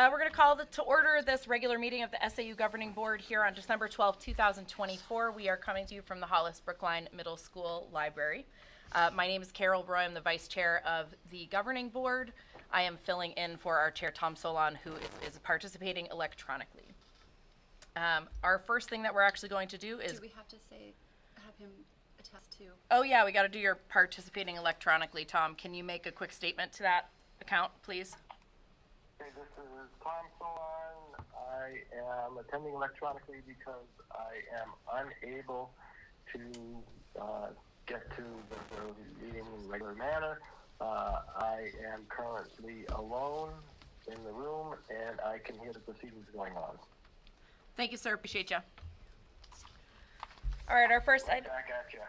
We're going to call to order this regular meeting of the SAU Governing Board here on December 12, 2024. We are coming to you from the Hollis Brookline Middle School Library. My name is Carol Roy. I'm the Vice Chair of the Governing Board. I am filling in for our Chair, Tom Solon, who is participating electronically. Our first thing that we're actually going to do is... Do we have to have him attest to? Oh yeah, we got to do your participating electronically. Tom, can you make a quick statement to that account, please? Okay, this is Tom Solon. I am attending electronically because I am unable to get to the meeting in regular manner. I am currently alone in the room, and I can hear the proceedings going on. Thank you, sir. Appreciate you. All right, our first item. Back at you.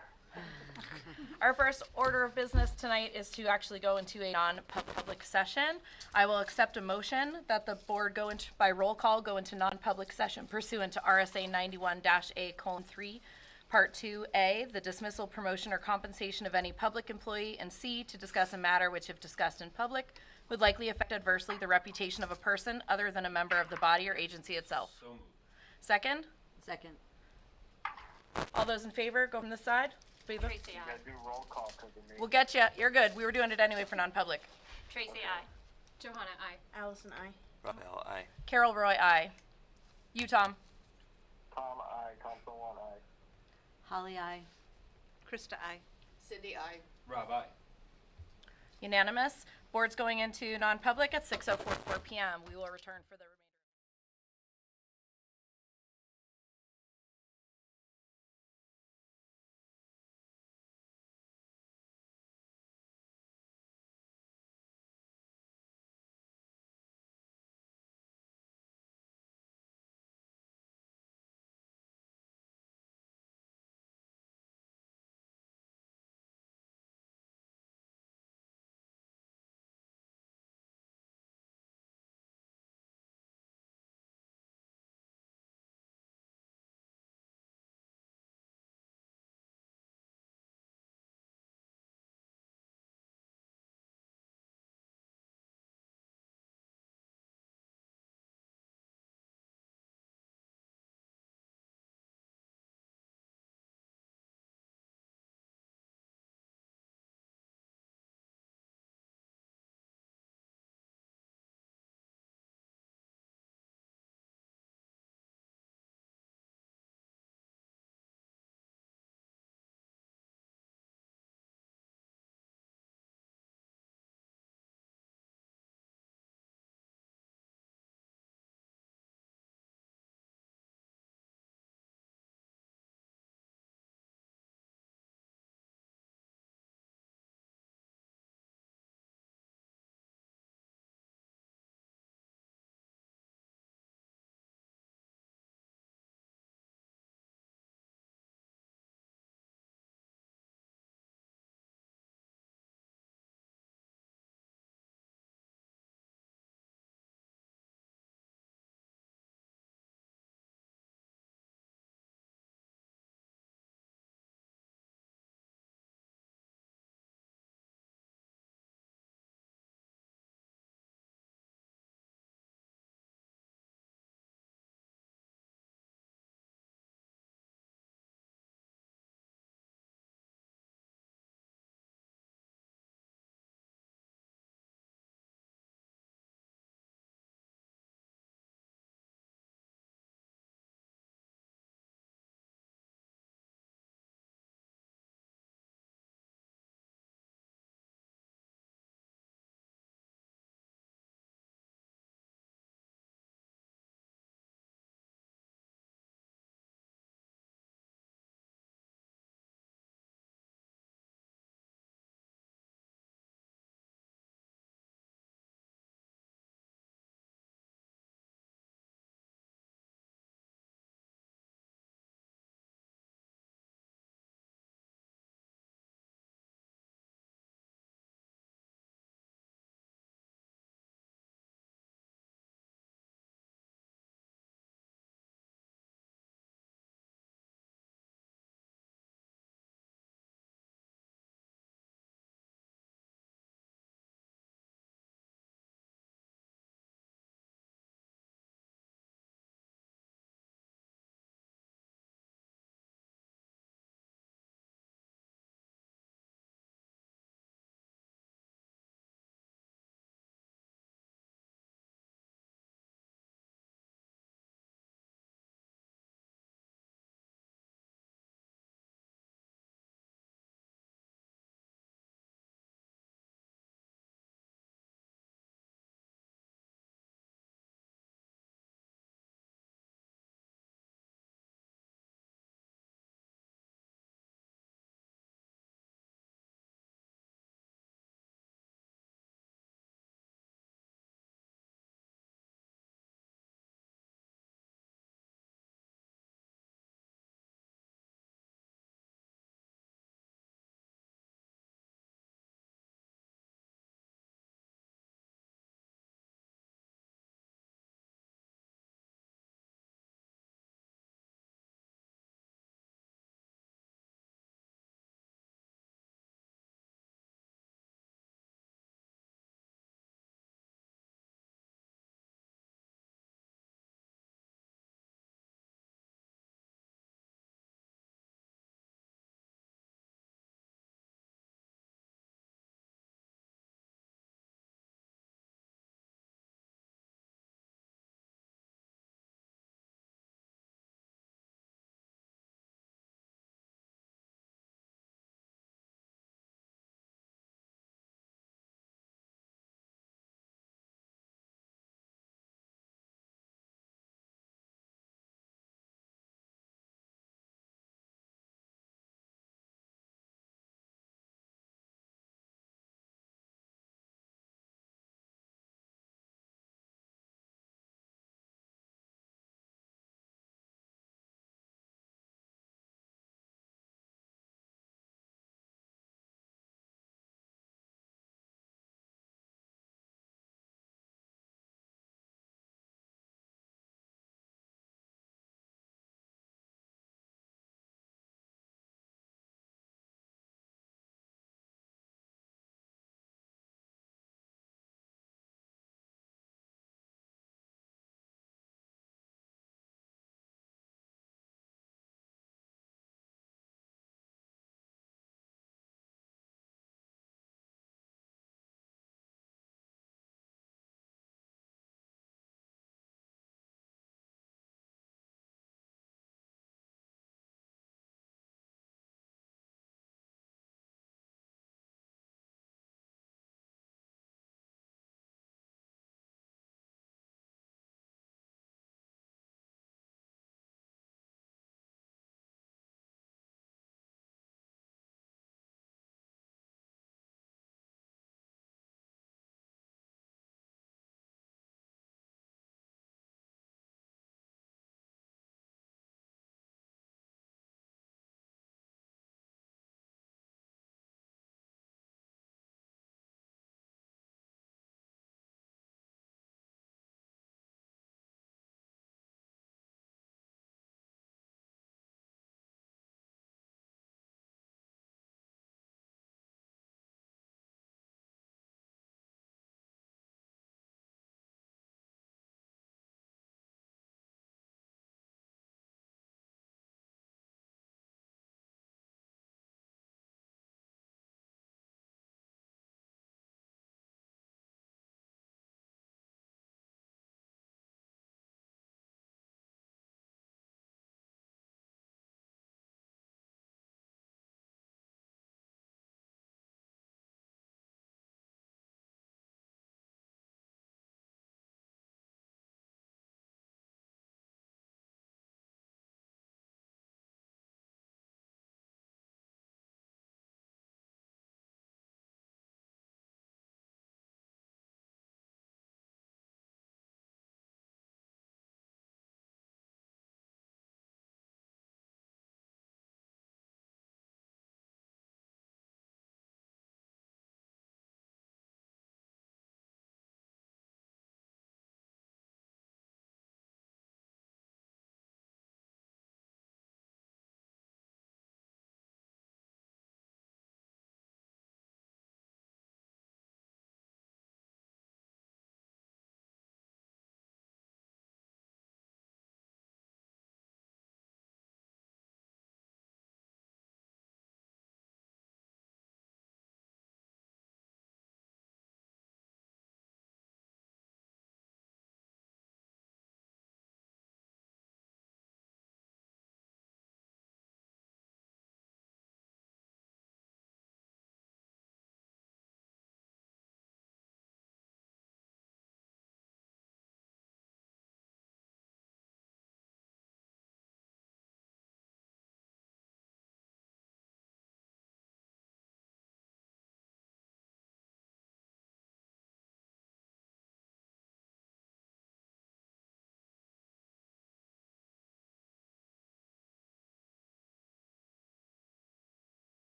Our first order of business tonight is to actually go into a non-public session. I will accept a motion that the board go into, by roll call, go into non-public session pursuant to RSA 91-A:3, Part 2A, the dismissal, promotion, or compensation of any public employee, and C, to discuss a matter which, if discussed in public, would likely affect adversely the reputation of a person other than a member of the body or agency itself. So moved. Second? Second. All those in favor, go from this side. Tracy, You aye. gotta do roll call because of me. We'll get you. You're good. We were doing it anyway for non-public. Tracy, aye. Johanna, aye. Allison, aye. Raphael, aye. Carol Roy, aye. You, Tom. Tom, aye. Tom Solon, aye. Holly, aye. Krista, aye. Cindy, aye. Rob, aye. Unanimous. Board's going into non-public at 6:04 p.m. We will return for the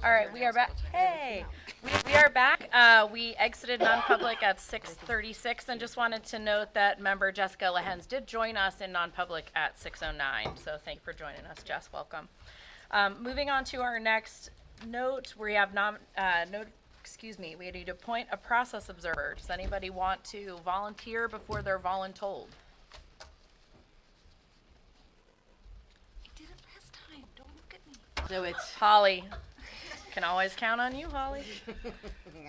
All right, we are back. Hey, we are back. We exited non-public at 6:36 and just wanted to note that member Jessica Lehens did join us in non-public at 6:09. So thank you for joining us, Jess. Welcome. Moving on to our next note, we have we need to appoint a process observer. Does anybody want to volunteer before they're voluntold? So it's Holly. Can always count on you, Holly.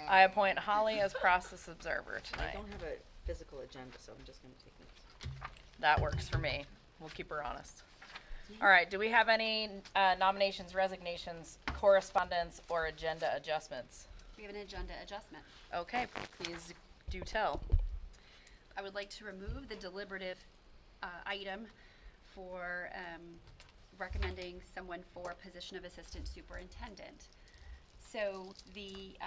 I appoint Holly as process observer I tonight. don't have a physical agenda, so I'm just gonna take notes. That works for me. We'll keep her honest. All right, do we have any nominations, resignations, correspondence, or agenda adjustments? we have an agenda adjustment. Okay, please do tell. I would like to remove the deliberative item for recommending someone for position of assistant superintendent. So we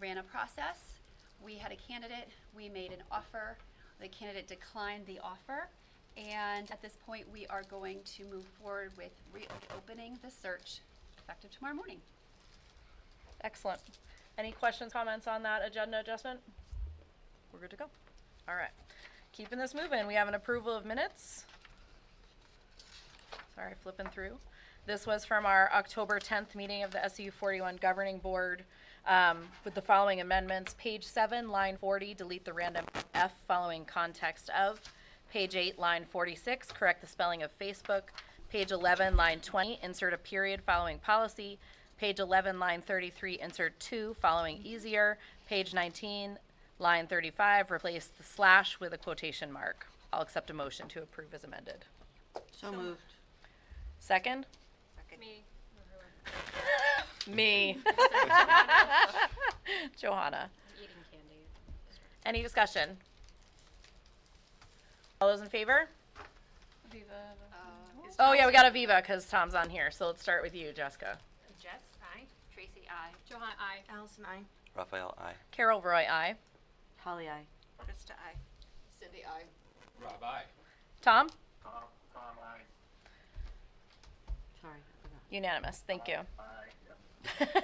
ran a process, we had a candidate, we made an offer, the candidate declined the offer, and at this point, we are going to move forward with reopening the search effective tomorrow morning. Excellent. Any questions, comments on that agenda adjustment? We're good to go. All right. Keeping this moving, we have an approval of minutes. Sorry, flipping through. This was from our October 10th meeting of the SAU 41 Governing Board with the following amendments. Page 7, line 40, delete the random F following context of. Page 8, line 46, correct the spelling of Facebook. Page 11, line 20, insert a period following policy. Page 11, line 33, insert 2 following easier. Page 19, line 35, replace the slash with a quotation mark. I'll accept a motion to approve as amended. So moved. Second? Me. Me. Johanna. Eating candy. Any discussion? All those in favor? Oh yeah, we got Aviva because Tom's on here. So let's start with you, Jessica. Jess, aye. Tracy, aye. Johanna, aye. Allison, aye. Raphael, I. Carol Roy, aye. Holly, aye. Krista, aye. Cindy, aye. Rob, aye. Tom? Tom, aye. Sorry, I forgot. Unanimous. Thank you. Aye.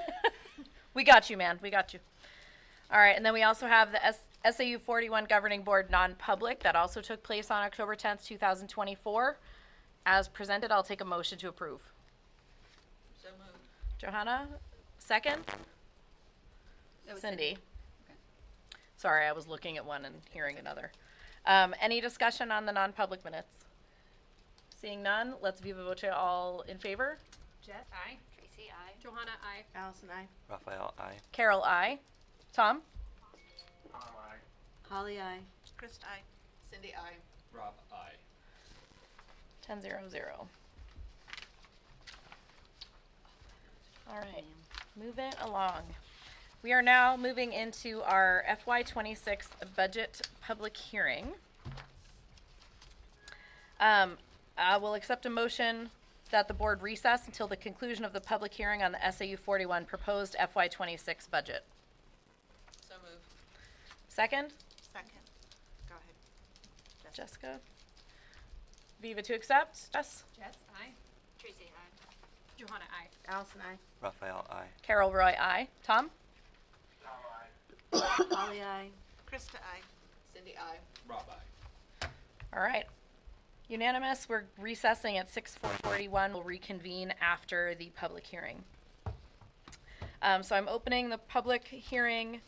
We got you, man. We got you. All right, and then we also have the SAU 41 Governing Board non-public that also took place on October 10th, 2024. As presented, I'll take a motion to approve. So moved. Johanna, second? That was Cindy. Okay. Sorry, I was looking at one and hearing another. Any discussion on the non-public minutes? Seeing none, let's viva voce all in favor. Jess, aye. Tracy, aye. Johanna, aye. Allison, aye. Raphael, I. Carol, aye. Tom? Tom, aye. Holly, aye. Krista, aye. Cindy, aye. Rob, aye. 10-0-0. All right, moving along. We are now moving into our FY26 budget public hearing. I will accept a motion that the board recess until the conclusion of the public hearing on the SAU 41 proposed FY26 budget. So moved. Second, Second. Go ahead. Jessica. Viva to accept. Yes. Jess, aye. Tracy, aye. Johanna, aye. Allison, aye. Raphael, I. Carol Roy, aye. Tom? Tom, aye. Holly, aye. Krista, aye. Cindy, aye. Rob, aye. All right. Unanimous. We're recessing at 6:41. We'll reconvene after the public hearing. So I'm opening the public hearing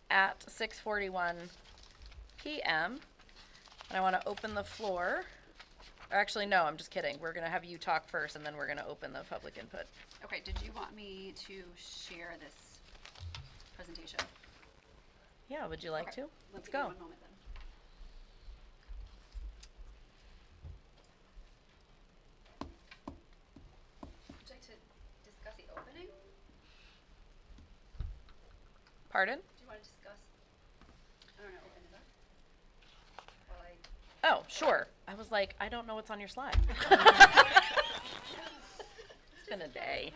at 6:41 p.m. And I want to open the floor. Or actually, no, I'm just kidding. We're going to have you talk first, and then we're going to open the public input. Okay, did you want me to share this presentation? Yeah, would you like Okay, to? Let's give me go. one moment then. Would you like to discuss the opening? Pardon? Do you want to discuss, I don't know, open it up? While I Oh, sure. I was like, I don't know what's on your slide. It's been a day.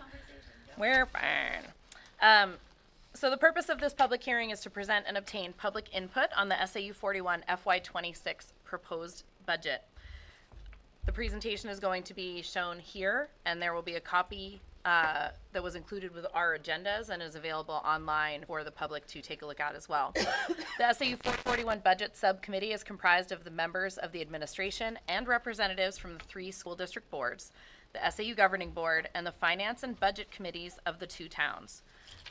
We're fine. So the purpose of this public hearing is to present and obtain public input on the SAU 41 FY26 proposed budget. The presentation is going to be shown here, and there will be a copy that was included with our agendas and is available online for the public to take a look at as well. The SAU 441 Budget Subcommittee is comprised of the members of the administration and representatives from the 3 school district boards, the SAU Governing Board, and the Finance and Budget Committees of the 2 towns.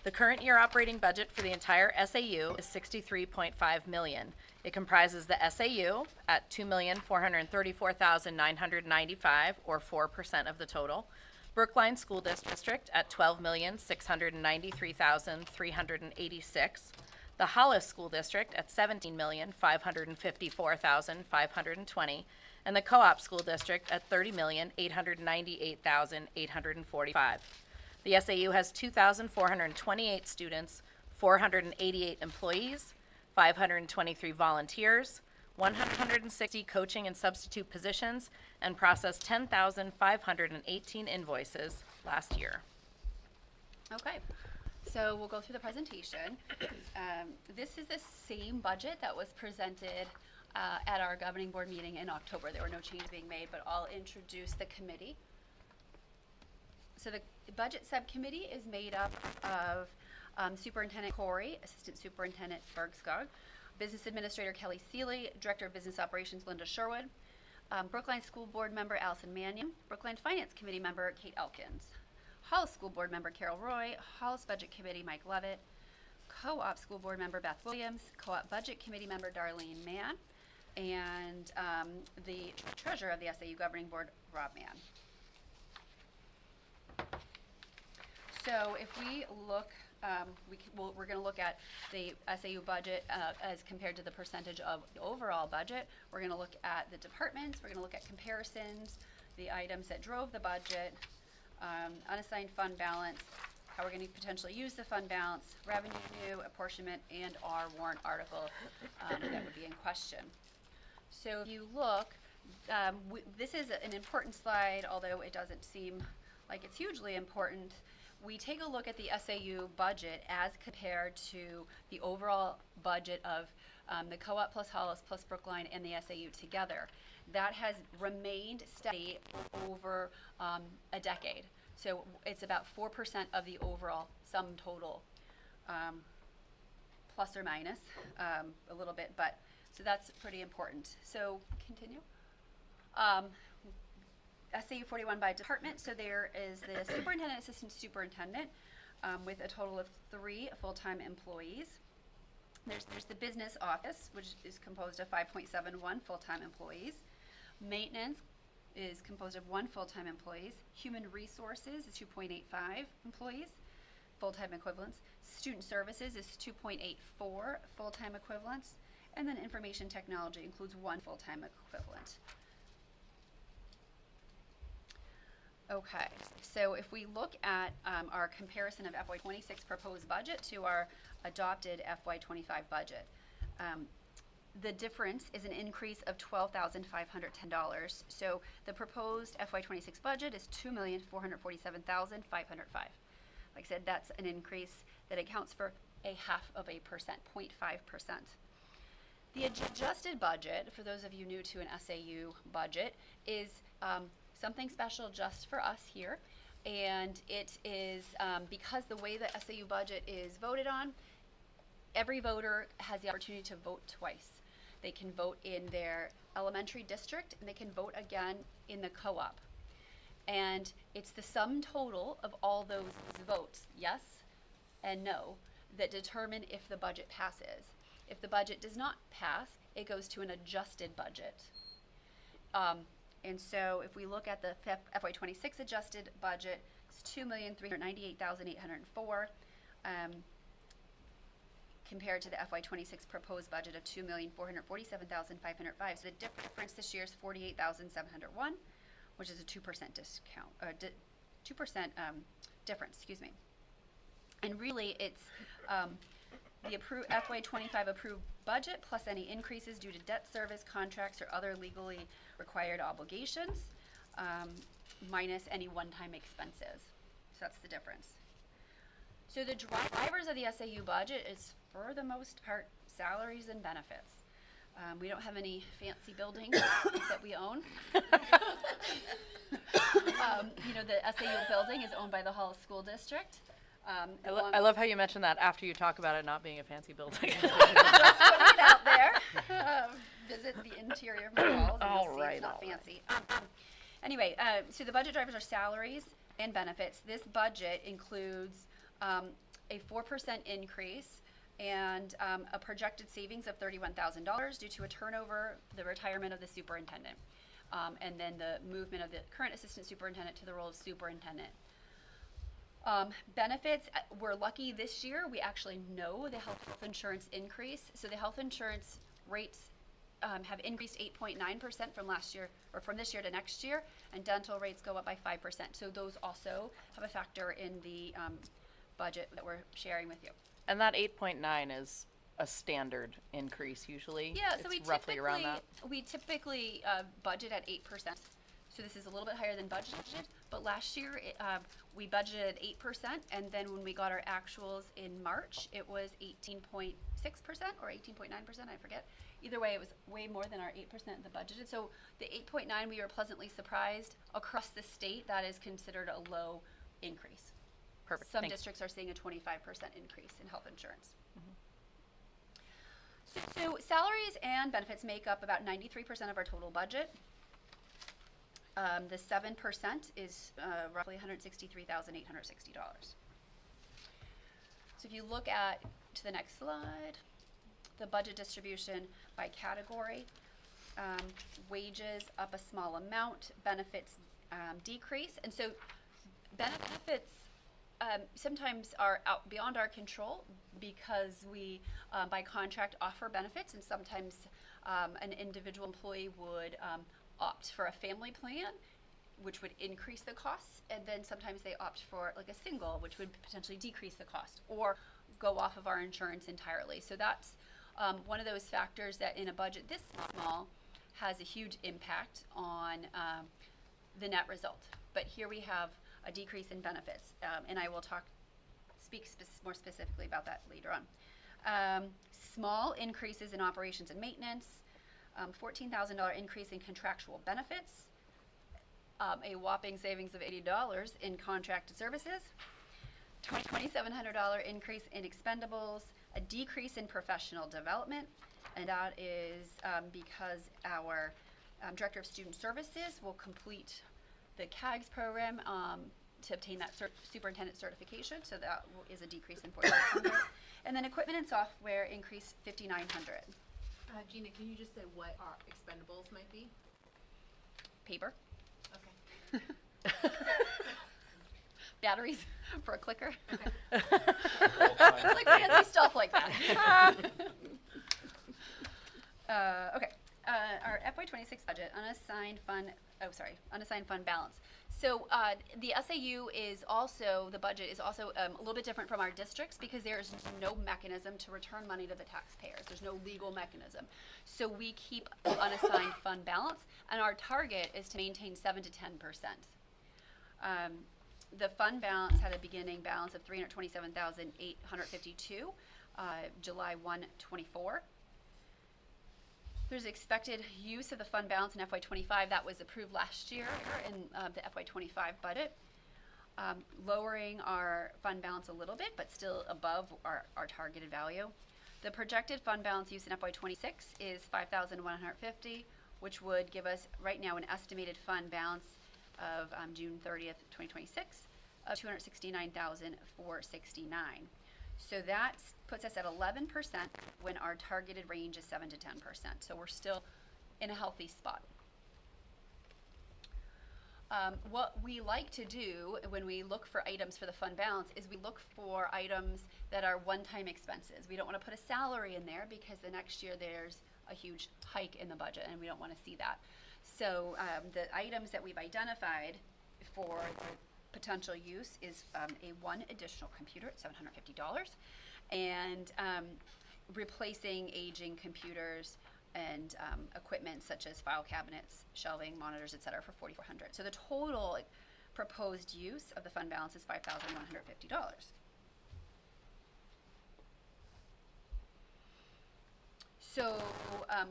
The current year operating budget for the entire SAU is $63.5 million. It comprises the SAU at $2,434,995, or 4% of the total. Brookline School District at $12,693,386. The Hollis School District at $17,554,520. And the Co-op School District at $30,898,845. The SAU has 2,428 students, 488 employees, 523 volunteers, 160 coaching and substitute positions, and processed 10,518 invoices last year. Okay, so we'll go through the presentation. This is the same budget that was presented at our governing board meeting in October. There were no changes being made, but I'll introduce the committee. So the budget subcommittee is made up of Superintendent Corey, Assistant Superintendent Bergskog, Business Administrator Kelly Seeley, Director of Business Operations Linda Sherwood, Brookline School Board Member Allison Mannion, Brookline Finance Committee Member Kate Elkins, Hollis School Board Member Carol Roy, Hollis Budget Committee Mike Levitt, Co-op School Board Member Beth Williams, Co-op Budget Committee Member Darlene Mann, and the Treasurer of the SAU Governing Board, Rob Mann. So if we look, we're going to look at the SAU budget as compared to the percentage of the overall budget. We're going to look at the departments. We're going to look at comparisons, the items that drove the budget, unassigned fund balance, how we're going to potentially use the fund balance, revenue, apportionment, and our warrant article that would be in question. So if you look, this is an important slide, although it doesn't seem like it's hugely important. We take a look at the SAU budget as compared to the overall budget of the Co-op plus Hollis plus Brookline and the SAU together. That has remained steady over a decade. So it's about 4% of the overall sum total, plus or minus a little bit, but so that's pretty important. So continue. SAU 41 by department, so there is the superintendent, assistant superintendent, with a total of 3 full-time employees. There's the business office, which is composed of 5.71 full-time employees. Maintenance is composed of 1 full-time employees. Human resources is 2.85 employees, full-time equivalents. Student services is 2.84 full-time equivalents. And then information technology includes 1 full-time equivalent. Okay, so if we look at our comparison of FY26 proposed budget to our adopted FY25 budget, the difference is an increase of $12,510. So the proposed FY26 budget is $2,447,505. Like I said, that's an increase that accounts for 0.5%, 0.5%. The adjusted budget, for those of you new to an SAU budget, is something special just for us here, and it is because the way the SAU budget is voted on, every voter has the opportunity to vote twice. They can vote in their elementary district, and they can vote again in the co-op. And it's the sum total of all those votes, yes and no, that determine if the budget passes. If the budget does not pass, it goes to an adjusted budget. And so if we look at the FY26 adjusted budget, it's $2,398,804 compared to the FY26 proposed budget of $2,447,505. So the difference this year is $48,701, which is a 2% discount, 2% difference, excuse me. And really, it's the FY25 approved budget plus any increases due to debt service, contracts, or other legally required obligations, minus any one-time expenses. So that's the difference. So the drivers of the SAU budget is, for the most part, salaries and benefits. We don't have any fancy buildings that we own. The SAU building is owned by the Hall School District. I love how you mentioned that after you talk about it not being a fancy building. Just putting it out there. Visit the interior of my walls and you'll see it's not fancy. Anyway, so the budget drivers are salaries and benefits. This budget includes a 4% increase and a projected savings of $31,000 due to a turnover, the retirement of the superintendent, and then the movement of the current assistant superintendent to the role of superintendent. Benefits, we're lucky this year, we actually know the health insurance increase. So the health insurance rates have increased 8.9% from last year, or from this year to next year, and dental rates go up by 5%. So those also have a factor in the budget that we're sharing with you. And that 8.9 is a standard increase usually? Yeah, so it's roughly around that? we typically budget at 8%. So this is a little bit higher than budgeted, but last year we budgeted 8%, and then when we got our actuals in March, it was 18.6% or 18.9%, I forget. Either way, it was way more than our 8% the budgeted. So the 8.9, we were pleasantly surprised. Across the state, that is considered a low increase. Perfect, Some thanks. districts are seeing a 25% increase in health insurance. So salaries and benefits make up about 93% of our total budget. The 7% is roughly $163,860. So if you look to the next slide, the budget distribution by category, wages up a small amount, benefits decrease, and so benefits sometimes are out beyond our control because we, by contract, offer benefits, and sometimes an individual employee would opt for a family plan, which would increase the costs, and then sometimes they opt for like a single, which would potentially decrease the cost, or go off of our insurance entirely. So that's one of those factors that in a budget this small has a huge impact on the net result. But here we have a decrease in benefits, and I will speak more specifically about that later on. Small increases in operations and maintenance, $14,000 increase in contractual benefits, a whopping savings of $80 in contracted services, $2,700 increase in expendables, a decrease in professional development, and that is because our Director of Student Services will complete the CAGS program to obtain that superintendent certification, so that is a decrease in $4,500. And then equipment and software increased $5,900. Gina, can you just say what our expendables might be? Paper, Okay. batteries for a clicker, Full-time. like fancy stuff like that. Okay, our FY26 budget, unassigned fund balance. So the SAU is also, the budget is also a little bit different from our districts because there's no mechanism to return money to the taxpayers. There's no legal mechanism. So we keep unassigned fund balance, and our target is to maintain 7 to 10%. The fund balance had a beginning balance of $327,852, July 1, 24. There's expected use of the fund balance in FY25 that was approved last year in the FY25 budget, lowering our fund balance a little bit, but still above our targeted value. The projected fund balance use in FY26 is $5,150, which would give us right now an estimated fund balance of June 30th, 2026 of $269,469. So that puts us at 11% when our targeted range is 7 to 10%. So we're still in a healthy spot. What we like to do when we look for items for the fund balance is we look for items that are one-time expenses. We don't want to put a salary in there because the next year there's a huge hike in the budget and we don't want to see that. So the items that we've identified for the potential use is one additional computer at $750 and replacing aging computers and equipment such as file cabinets, shelving, monitors, etc. for $4,400. So the total proposed use of the fund balance is $5,150. So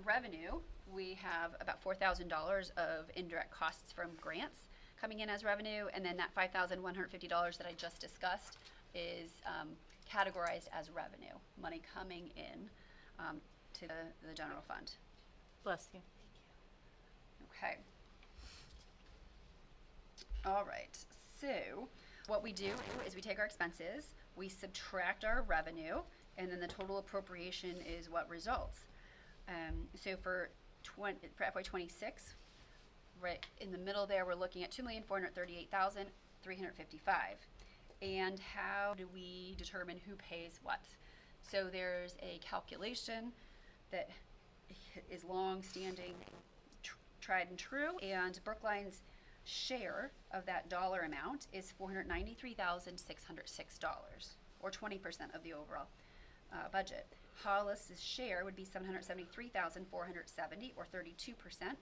revenue, we have about $4,000 of indirect costs from grants coming in as revenue, and then that $5,150 that I just discussed is categorized as revenue, money coming in to the general fund. Bless you. Okay. All right, so what we do is we take our expenses, we subtract our revenue, and then the total appropriation is what results. So for FY26, right in the middle there, we're looking at $2,438,355. And how do we determine who pays what? So there's a calculation that is long-standing, tried and true, and Brookline's share of that dollar amount is $493,606, or 20% of the overall budget. Hollis's share would be $773,470, or 32%.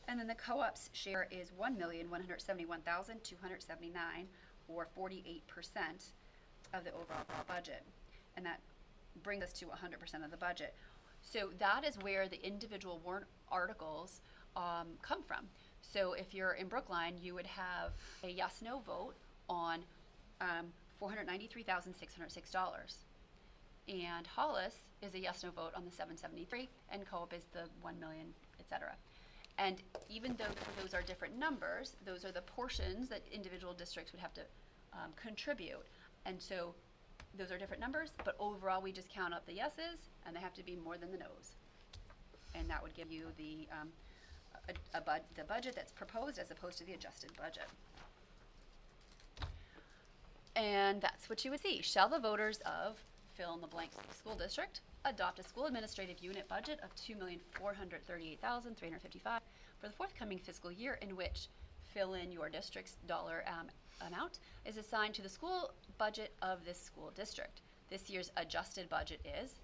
And then the co-op's share is $1,171,279, or 48% of the overall budget. And that brings us to 100% of the budget. So that is where the individual warrant articles come from. So if you're in Brookline, you would have a yes/no vote on $493,606. And Hollis is a yes/no vote on the $773, and co-op is the $1 million, etc. And even though those are different numbers, those are the portions that individual districts would have to contribute. And so those are different numbers, but overall we just count up the yeses, and they have to be more than the nos. And that would give you the budget that's proposed as opposed to the adjusted budget. And that's what you would see. Shall the voters of fill in the blank school district adopt a school administrative unit budget of $2,438,355 for the forthcoming fiscal year, in which fill in your district's dollar amount is assigned to the school budget of this school district. This year's adjusted budget is,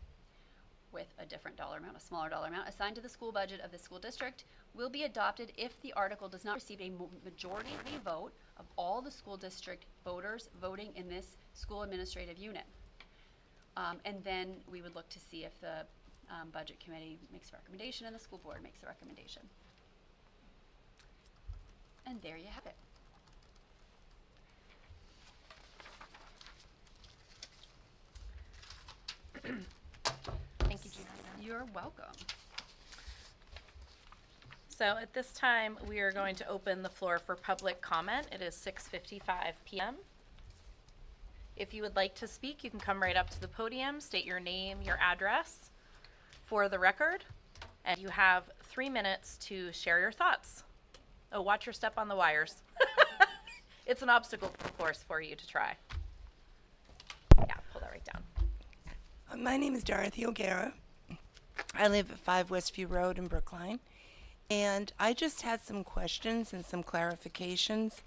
with a different dollar amount, a smaller dollar amount, assigned to the school budget of the school district, will be adopted if the article does not receive a majority vote of all the school district voters voting in this school administrative unit. And then we would look to see if the budget committee makes a recommendation and the school board makes a recommendation. And there you have it. Thank you, Gina. You're welcome. So at this time, we are going to open the floor for public comment. It is 6:55 p.m. If you would like to speak, you can come right up to the podium, state your name, your address for the record, and you have 3 minutes to share your thoughts. Oh, watch your step on the wires. It's an obstacle course for you to try. Yeah, pull that right down. My name is Dorothy O'Gara. I live at 5 Westview Road in Brookline. And I just had some questions and some clarifications.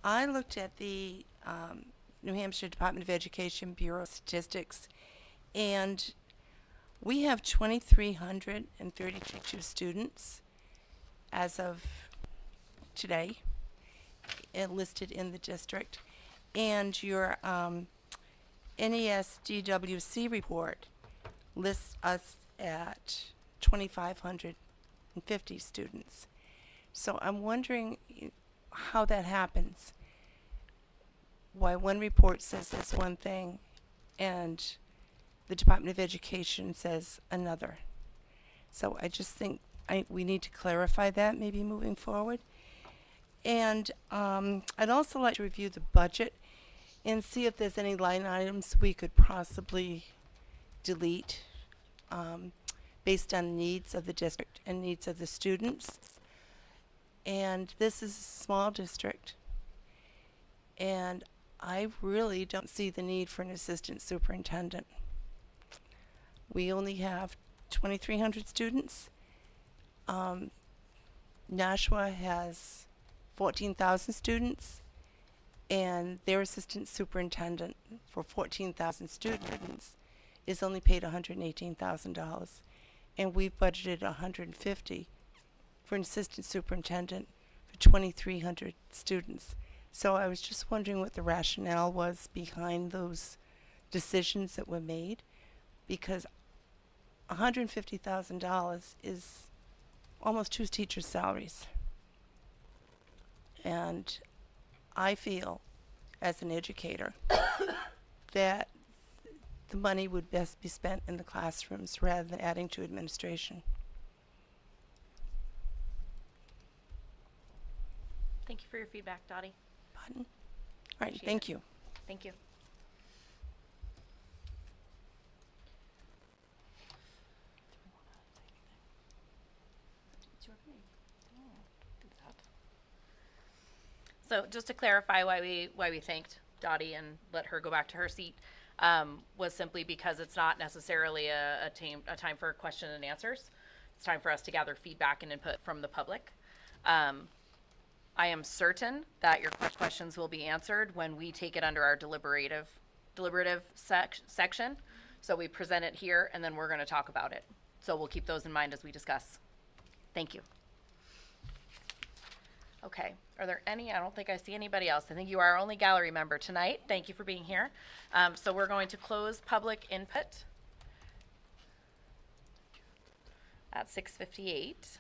I looked at the New Hampshire Department of Education Bureau statistics, and we have 2,332 students as of today listed in the district. And your NESDWC report lists us at 2,550 students. So I'm wondering how that happens. Why one report says this one thing and the Department of Education says another. So I just think we need to clarify that maybe moving forward. And I'd also like to review the budget and see if there's any line items we could possibly delete based on needs of the district and needs of the students. And this is a small district, and I really don't see the need for an assistant superintendent. We only have 2,300 students. Nashua has 14,000 students, and their assistant superintendent for 14,000 students is only paid $118,000, and we've budgeted $150,000 for an assistant superintendent for 2,300 students. So I was just wondering what the rationale was behind those decisions that were made, because $150,000 is almost 2 teachers' salaries. And I feel, as an educator, that the money would best be spent in the classrooms rather than adding to administration. Thank you for your feedback, Dottie. Pardon? All right, Appreciate thank it. you. Thank you. It's your meeting. So just to clarify why we thanked Dottie and let her go back to her seat, was simply because it's not necessarily a time for question and answers. It's time for us to gather feedback and input from the public. I am certain that your questions will be answered when we take it under our deliberative section. So we present it here and then we're going to talk about it. So we'll keep those in mind as we discuss. Thank you. Okay, are there any? I don't think I see anybody else. I think you are our only gallery member tonight. Thank you for being here. So we're going to close public input at 6:58.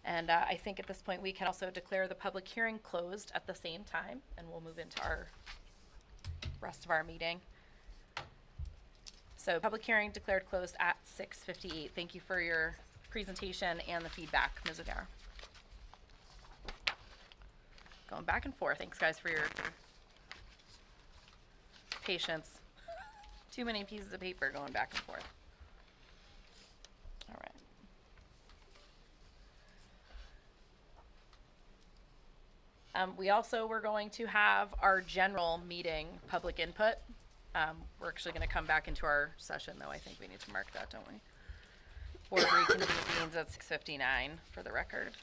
And I think at this point we can also declare the public hearing closed at the same time, and we'll move into our rest of our meeting. So public hearing declared closed at 6:58. Thank you for your presentation and the feedback, Ms. O'Gara. Going back and forth. Thanks, guys, for your patience. Too many pieces of paper going back and forth. All right. We also were going to have our general meeting public input. We're actually going to come back into our session, though. I think we need to mark that, don't we? Board reconvenes at 6:59 for the record.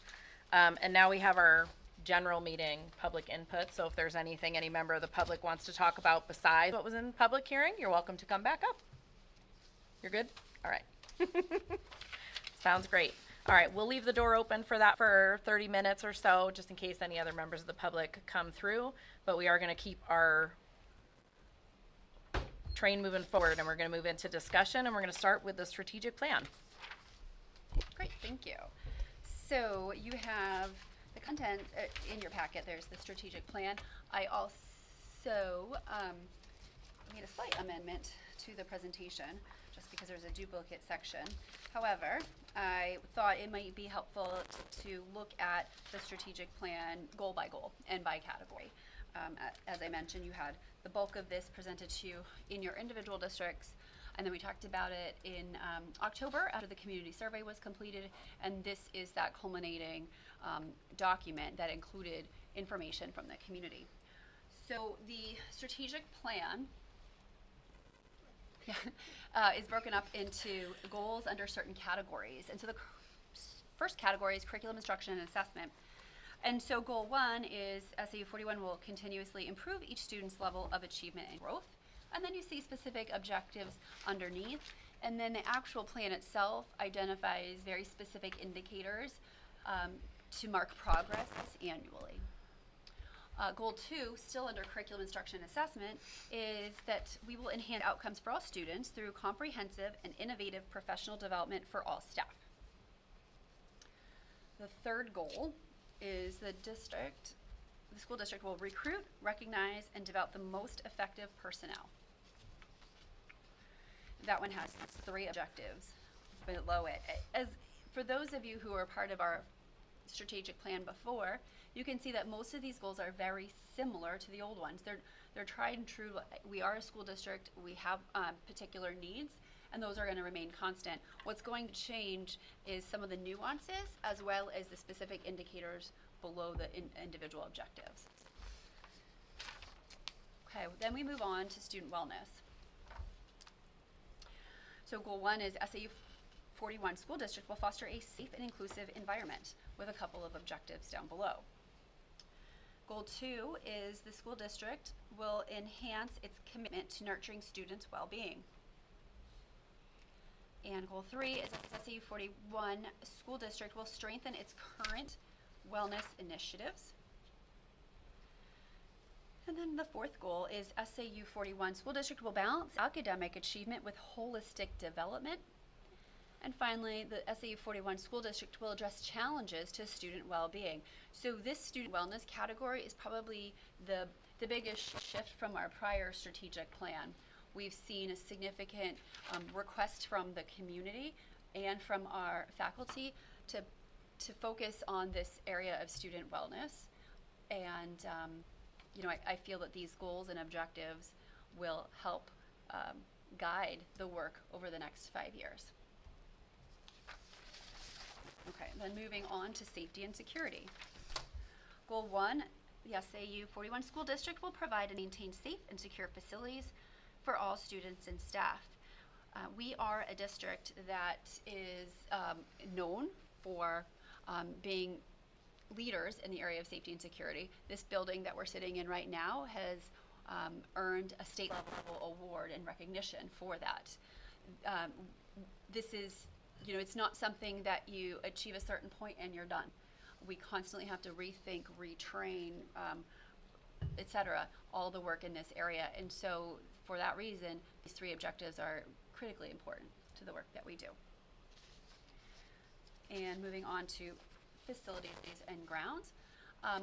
And now we have our general meeting public input. So if there's anything any member of the public wants to talk about besides what was in public hearing, you're welcome to come back up. You're good? All right. Sounds great. All right, we'll leave the door open for that for 30 minutes or so, just in case any other members of the public come through. But we are going to keep our train moving forward, and we're going to move into discussion, and we're going to start with the strategic plan. Great, thank you. So you have the content in your packet. There's the strategic plan. I also made a slight amendment to the presentation just because there's a duplicate section. However, I thought it might be helpful to look at the strategic plan goal by goal and by category. As I mentioned, you had the bulk of this presented to you in your individual districts, and then we talked about it in October after the community survey was completed, and this is that culminating document that included information from the community. So the strategic plan is broken up into goals under certain categories. And so the first category is curriculum instruction and assessment. And so goal 1 is SAU 41 will continuously improve each student's level of achievement and growth. And then you see specific objectives underneath. And then the actual plan itself identifies very specific indicators to mark progress annually. Goal 2, still under curriculum instruction and assessment, is that we will enhance outcomes for all students through comprehensive and innovative professional development for all staff. The third goal is the school district will recruit, recognize, and develop the most effective personnel. That one has 3 objectives below it. As for those of you who are part of our strategic plan before, you can see that most of these goals are very similar to the old ones. They're tried and true. We are a school district. We have particular needs, and those are going to remain constant. What's going to change is some of the nuances as well as the specific indicators below the individual objectives. Okay, then we move on to student wellness. So goal 1 is SAU 41 school district will foster a safe and inclusive environment with a couple of objectives down below. Goal 2 is the school district will enhance its commitment to nurturing students' well-being. And goal 3 is SAU 41 school district will strengthen its current wellness initiatives. And then the fourth goal is SAU 41 School District will balance academic achievement with holistic development. And finally, the SAU 41 School District will address challenges to student well-being. So this student wellness category is probably the biggest shift from our prior strategic plan. We've seen a significant request from the community and from our faculty to focus on this area of student wellness. And I feel that these goals and objectives will help guide the work over the next 5 years. Okay, then moving on to safety and security. Goal 1, the SAU 41 School District will provide and maintain safe and secure facilities for all students and staff. We are a district that is known for being leaders in the area of safety and security. This building that we're sitting in right now has earned a state level award in recognition for that. This is, it's not something that you achieve a certain point and you're done. We constantly have to rethink, retrain, et cetera, all the work in this area. And so for that reason, these 3 objectives are critically important to the work that we do. And moving on to facilities and grounds.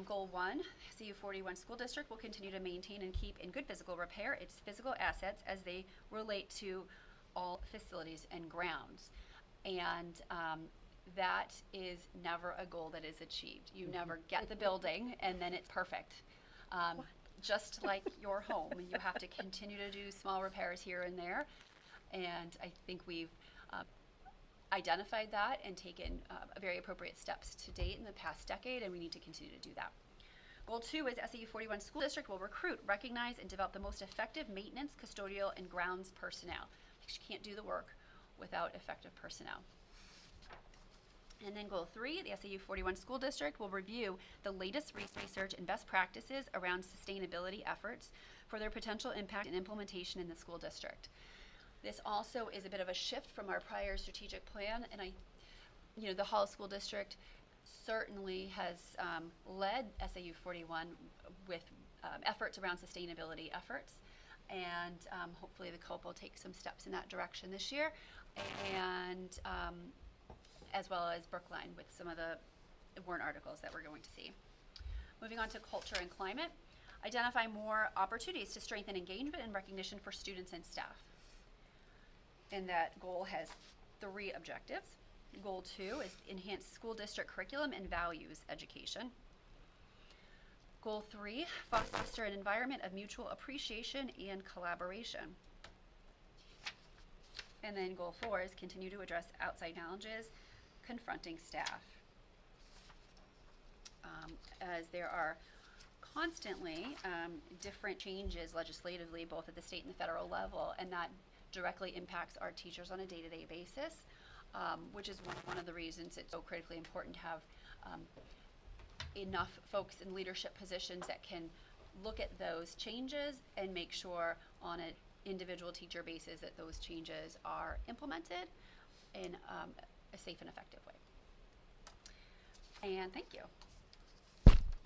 Goal 1, SAU 41 School District will continue to maintain and keep in good physical repair its physical assets as they relate to all facilities and grounds. And that is never a goal that is achieved. You never get the building and then it's perfect. Just like your home, you have to continue to do small repairs here and there. And I think we've identified that and taken very appropriate steps to date in the past decade, and we need to continue to do that. Goal 2 is SAU 41 School District will recruit, recognize, and develop the most effective maintenance, custodial, and grounds personnel. Because you can't do the work without effective personnel. And then goal 3, the SAU 41 School District will review the latest research and best practices around sustainability efforts for their potential impact and implementation in the school district. This also is a bit of a shift from our prior strategic plan, and the Hall School District certainly has led SAU 41 with efforts around sustainability efforts, and hopefully the COPE will take some steps in that direction this year, and as well as Brookline with some of the warrant articles that we're going to see. Moving on to culture and climate, identify more opportunities to strengthen engagement and recognition for students and staff. And that goal has 3 objectives. Goal 2 is enhance school district curriculum and values education. Goal 3, foster an environment of mutual appreciation and collaboration. And then goal 4 is continue to address outside challenges confronting staff. As there are constantly different changes legislatively, both at the state and the federal level, and that directly impacts our teachers on a day-to-day basis, which is one of the reasons it's so critically important to have enough folks in leadership positions that can look at those changes and make sure on an individual teacher basis that those changes are implemented in a safe and effective way. And thank you.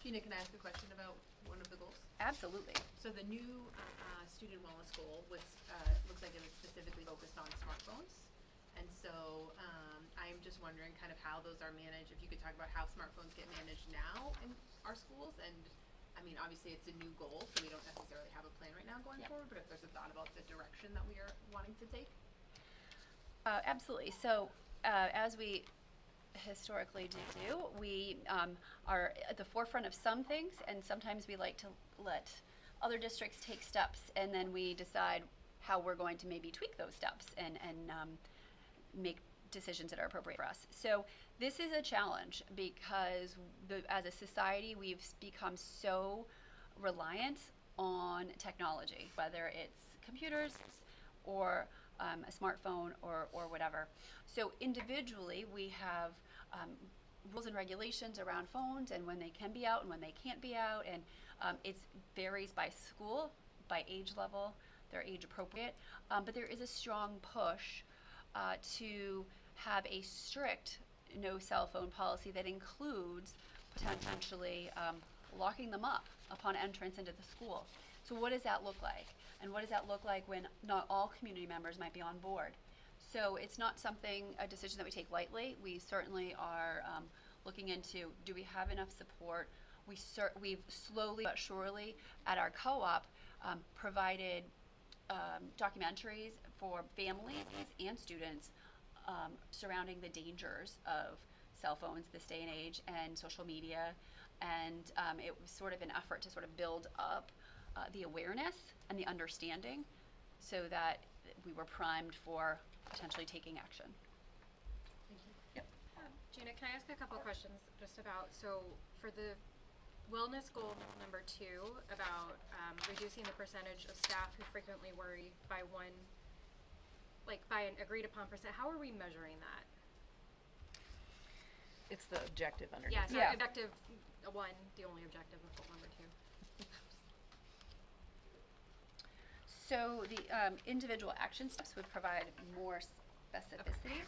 Gina, can I ask a question about one of the goals? Absolutely. So the new student wellness goal was looks like it was specifically focused on smartphones, and so I'm just wondering kind of how those are managed. If you could talk about how smartphones get managed now in our schools, and I mean obviously it's a new goal, so we don't necessarily have a plan right now going forward. But if there's a thought about the direction that we are wanting to take. Absolutely. So as we historically do, we are at the forefront of some things, and sometimes we like to let other districts take steps, and then we decide how we're going to maybe tweak those steps and make decisions that are appropriate for us. So this is a challenge because as a society we've become so reliant on technology, whether it's computers or a smartphone or whatever. So individually we have rules and regulations around phones and when they can be out and when they can't be out, and it varies by school, by age level, they're age appropriate, but there is a strong push to have a strict no cell phone policy that includes potentially locking them up upon entrance into the school. So what does that look like? And what does that look like when not all community members might be on board? So it's not a decision that we take lightly. We certainly are looking into, do we have enough support? We've slowly but surely at our co-op provided documentaries for families and students surrounding the dangers of cell phones this day and age and social media. And it was sort of an effort to sort of build up the awareness and the understanding so that we were primed for potentially taking action. Gina, can I ask a couple questions just about, so for the wellness goal number 2, about reducing the percentage of staff who frequently worry by an agreed upon percent, how are we measuring that? It's the objective underneath. Yeah, so objective 1, the only objective of goal number 2. So the individual action steps would provide more specificity.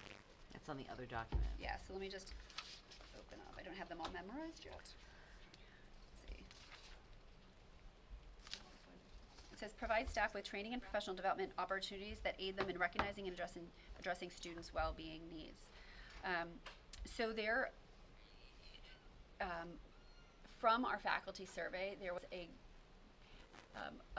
That's on the other document. Yeah, so let me just open up. I don't have them all memorized yet. Let's see. It says provide staff with training and professional development opportunities that aid them in recognizing and addressing students' well-being needs. So there, from our faculty survey, there was a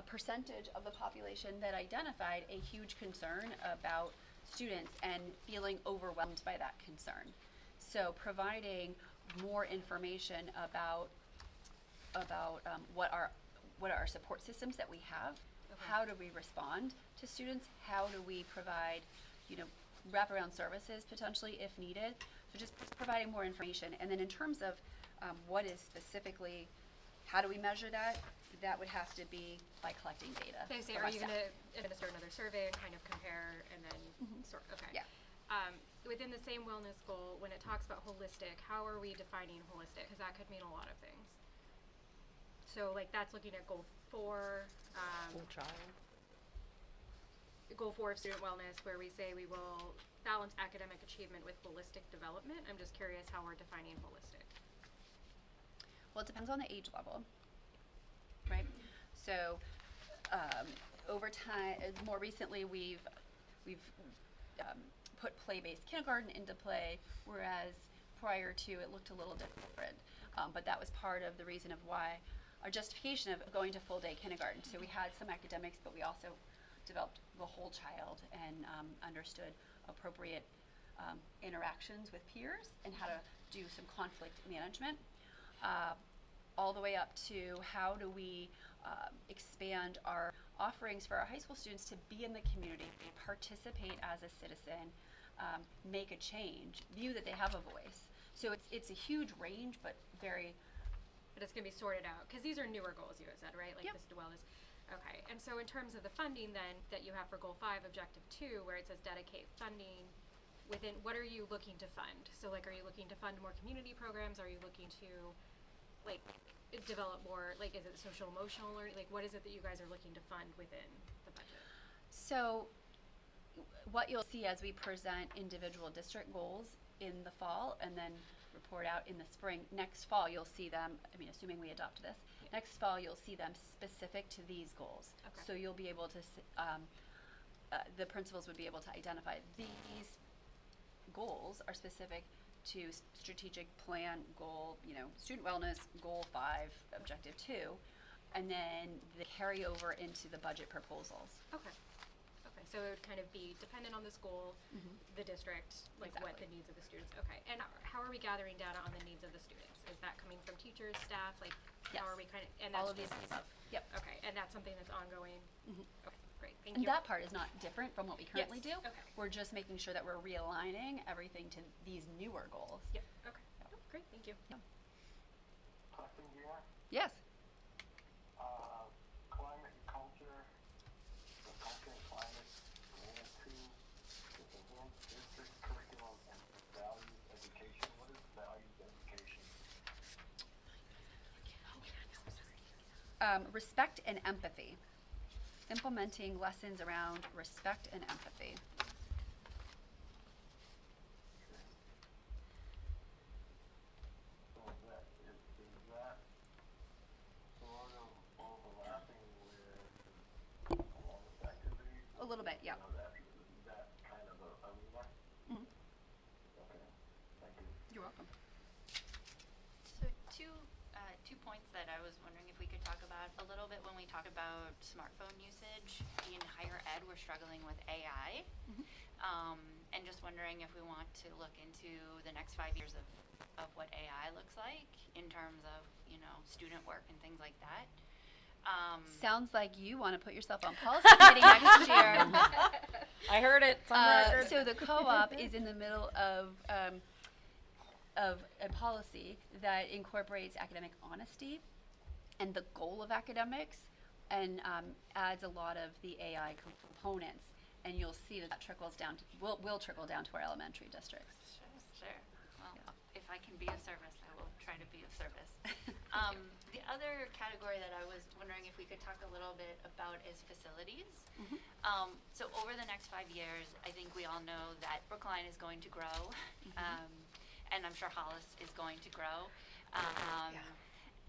percentage of the population that identified a huge concern about students and feeling overwhelmed by that concern. So providing more information about what are our support systems that we have, how do we respond to students, how do we provide, wraparound services potentially if needed. So just providing more information. And then in terms of what is specifically, how do we measure that? That would have to be by collecting data. So say, from are our you staff. going to administer another survey and kind of compare and then okay. Yeah. Within the same wellness goal, when it talks about holistic, how are we defining holistic? Because that could mean a lot of things. So like that's looking at goal 4. Whole child. Goal 4 of student wellness, where we say we will balance academic achievement with holistic development. I'm just curious how we're defining holistic. Well, it depends on the age level, right? So over time, more recently, we've put play-based kindergarten into play, whereas prior to it looked a little different. But that was part of the reason of why our justification of going to full-day kindergarten. So we had some academics, but we also developed the whole child and understood appropriate interactions with peers and how to do some conflict management. All the way up to how do we expand our offerings for our high school students to be in the community, participate as a citizen, make a change, view that they have a voice. So it's a huge range, but very. But it's going to be sorted out, because these are newer goals, you had said, right? Like Yep. this wellness. Okay, and so in terms of the funding then, that you have for goal 5, objective 2, where it says dedicate funding, within, what are you looking to fund? So like, are you looking to fund more community programs? Are you looking to, like, develop more, like, is it social emotional learning? Like, what is it that you guys are looking to fund within the budget? So what you'll see as we present individual district goals in the fall and then report out in the spring, next fall you'll see them, I mean, assuming we adopt this, next fall you'll see them specific to these goals. Okay. So you'll be able to, the principals would be able to identify these goals are specific to strategic plan goal, student wellness, goal 5, objective 2, and then the carryover into the budget proposals. Okay. Okay, so it would kind of be dependent on the school, the district, like what the Exactly. needs of the students. Okay, and how are we gathering data on the needs of the students? Is that coming from teachers, staff, like how are we kind of, and that's All of these just- above. Yep. Okay, and that's something that's ongoing? Okay, great, thank And you. that part is not different from what we currently Yes, do. okay. We're just making sure that we're realigning everything to these newer goals. Yep, okay, oh, great, thank you. Question, Gina? Yes. Climate and culture, the culture and climate, goal 2, is enhanced district curriculum and values education. What is values education? Respect and empathy. Implementing lessons around respect and empathy. So is that You're welcome. So two points that I was wondering if we could talk about a little bit when we talk about smartphone usage in higher ed. We're struggling with AI, and just wondering if we want to look into the next 5 years of what AI looks like in terms of student work and things like that. Sounds like you want to put yourself on policy committee next year. I heard it. It's on record. So the co-op is in the middle of a policy that incorporates academic honesty and the goal of academics, and adds a lot of the AI components. And you'll see that trickles down will trickle down to our elementary districts. Sure. Well, if I can be of service, I will try to be of service. The other category that I was wondering if we could talk a little bit about is facilities. So over the next 5 years, I think we all know that Brookline is going to grow, and I'm sure Hollis is going to grow.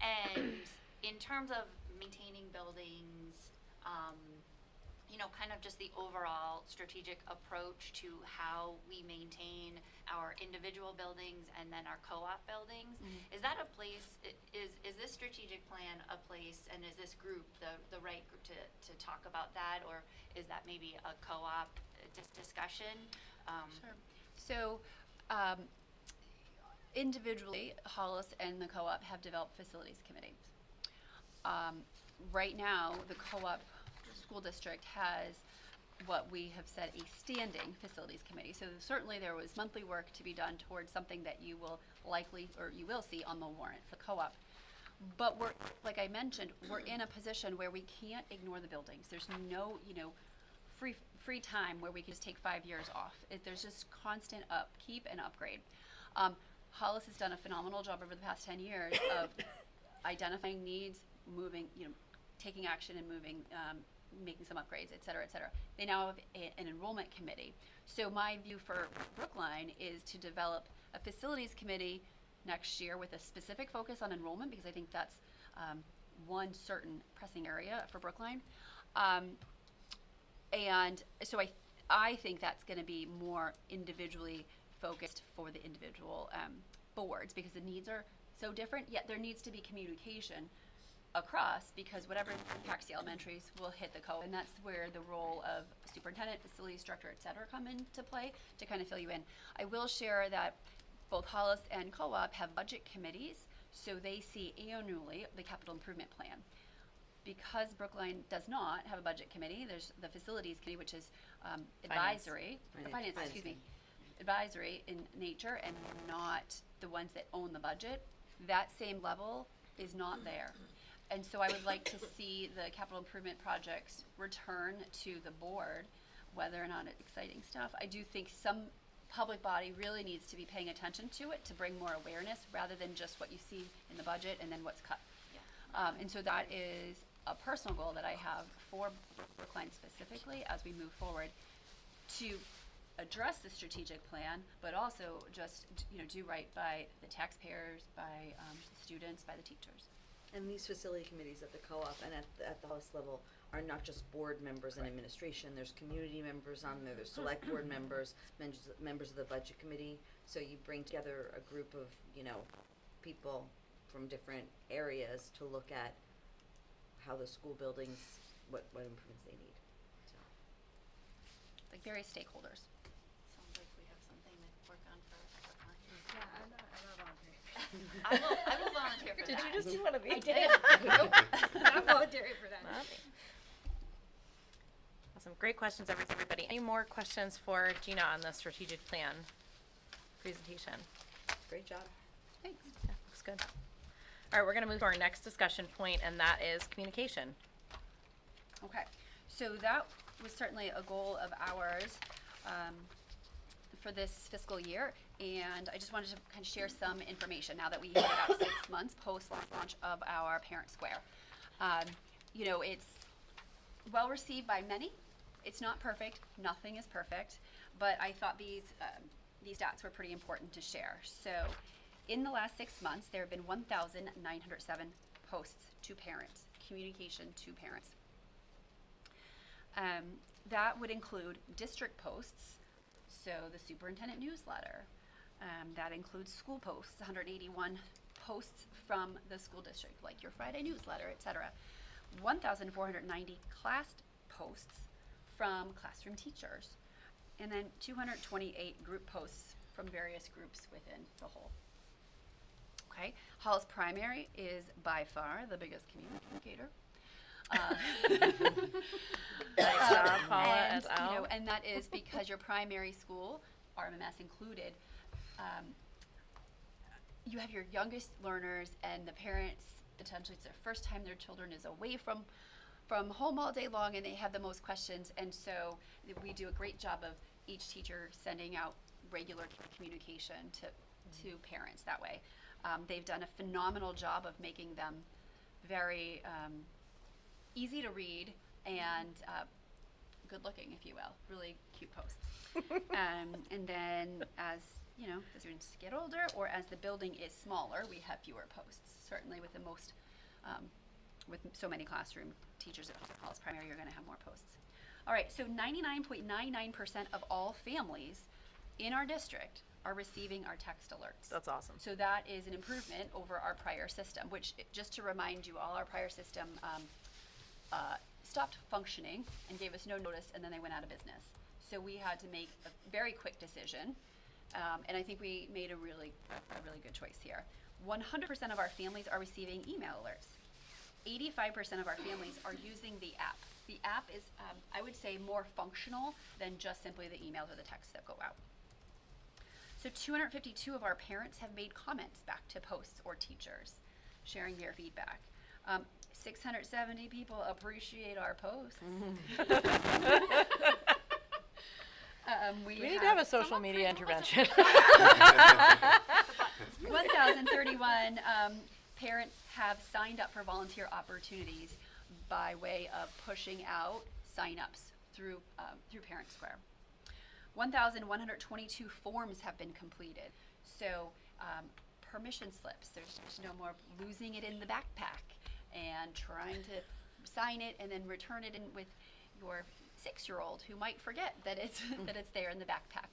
And in terms of maintaining buildings, kind of just the overall strategic approach to how we maintain our individual buildings and then our co-op buildings. Is that a place, is this strategic plan a place, and is this group the right group to talk about that, or is that maybe a co-op discussion? Sure. So individually, Hollis and the co-op have developed facilities committees. Right now, the co-op school district has what we have said a standing facilities committee. So certainly there was monthly work to be done towards something that you will see on the warrant for co-op. But we're, like I mentioned, we're in a position where we can't ignore the buildings. There's no, free time where we can just take 5 years off. There's just constant upkeep and upgrade. Hollis has done a phenomenal job over the past 10 years of identifying needs, moving, taking action and moving, making some upgrades, et cetera, et cetera. They now have an enrollment committee. So my view for Brookline is to develop a facilities committee next year with a specific focus on enrollment, because I think that's one certain pressing area for Brookline. And so I think that's going to be more individually focused for the individual boards, because the needs are so different, yet there needs to be communication across, because whatever impacts the elementaries will hit the co, and that's where the role of superintendent, facilities director, et cetera, come into play to kind of fill you in. I will share that both Hollis and co-op have budget committees, so they see annually the capital improvement plan. Because Brookline does not have a budget committee, there's the facilities committee, which is advisory, advisory in nature, and not the ones that own the budget. That same level is not there. And so I would like to see the capital improvement projects return to the board, whether or not it's exciting stuff. I do think some public body really needs to be paying attention to it to bring more awareness, rather than just what you see in the budget and then what's cut. Yeah. And so that is a personal goal that I have for Brookline specifically as we move forward, to address the strategic plan, but also just do right by the taxpayers, by the students, by the teachers. And these facility committees at the co-op and at the House level are not just board members and administration. There's community members on there. There's select board members, members of the budget committee. So you bring together a group of people from different areas to look at how the school buildings, what improvements they need. So, like various stakeholders. Sounds like we have something to work on for Brookline. Yeah, I'm not volunteering. I will volunteer for that. Did you just do one of these? I did. Nope. Not volunteering for that. Awesome. Great questions, everybody. Any more questions for Gina on the strategic plan presentation? great job. Thanks. Yeah, looks good. All right, we're going to move to our next discussion point, and that is communication. Okay, so that was certainly a goal of ours for this fiscal year, and I just wanted to kind of share some information now that we hit about 6 months post launch of our Parent Square. It's well received by many. It's not perfect. Nothing is perfect, but I thought these stats were pretty important to share. So, in the last 6 months, there have been 1,907 posts to parents, communication to parents. That would include district posts, so the superintendent newsletter, That includes school posts, 181 posts from the school district, like your Friday newsletter, etc. 1,490 class posts from classroom teachers, and then 228 group posts from various groups within the whole. Okay, Hall's primary is by far the biggest communicator. Nice job, Paula, and, as Al. and that is because your primary school, RMMS included, you have your youngest learners and the parents, potentially it's their first time their children is away from home all day long, and they have the most questions, and so we do a great job of each teacher sending out regular communication to parents that way. They've done a phenomenal job of making them very easy to read and good looking, if you will, really cute posts. And then as the students get older, or as the building is smaller, we have fewer posts. Certainly with the most, with so many classroom teachers at Hall's Primary, you're gonna have more posts. All right, so 99.99% of all families in our district are receiving our text alerts. That's awesome. So that is an improvement over our prior system, which, just to remind you all, our prior system stopped functioning and gave us no notice, and then they went out of business. So we had to make a very quick decision, and I think we made a really good choice here. 100% of our families are receiving email alerts. 85% of our families are using the app. The app is, I would say, more functional than just simply the emails or the texts that go out. So 252 of our parents have made comments back to posts or teachers, sharing their feedback. 670 people appreciate our posts. We need to have a social media intervention. 1,031 parents have signed up for volunteer opportunities by way of pushing out sign-ups through Parent Square. 1,122 forms have been completed. So permission slips, there's no more losing it in the backpack and trying to sign it and then return it in with your 6-year-old who might forget that it's that it's there in the backpack.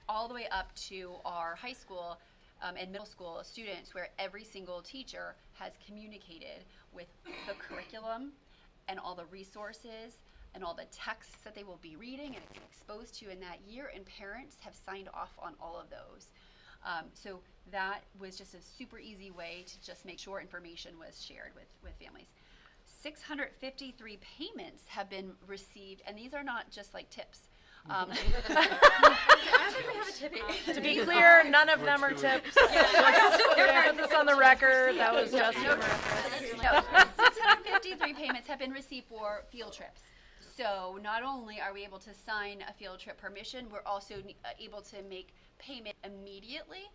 All the way up to our high school and middle school students, where every single teacher has communicated with the curriculum and all the resources and all the texts that they will be reading and exposed to in that year, and parents have signed off on all of those. So that was just a super easy way to just make sure information was shared with families. 653 payments have been received, and these are not just like tips. I don't think we have a tip. To be clear, none of them are tips. We're gonna put this on the record. That was just a reference. No, 653 payments have been received for field trips. So not only are we able to sign a field trip permission, we're also able to make payment immediately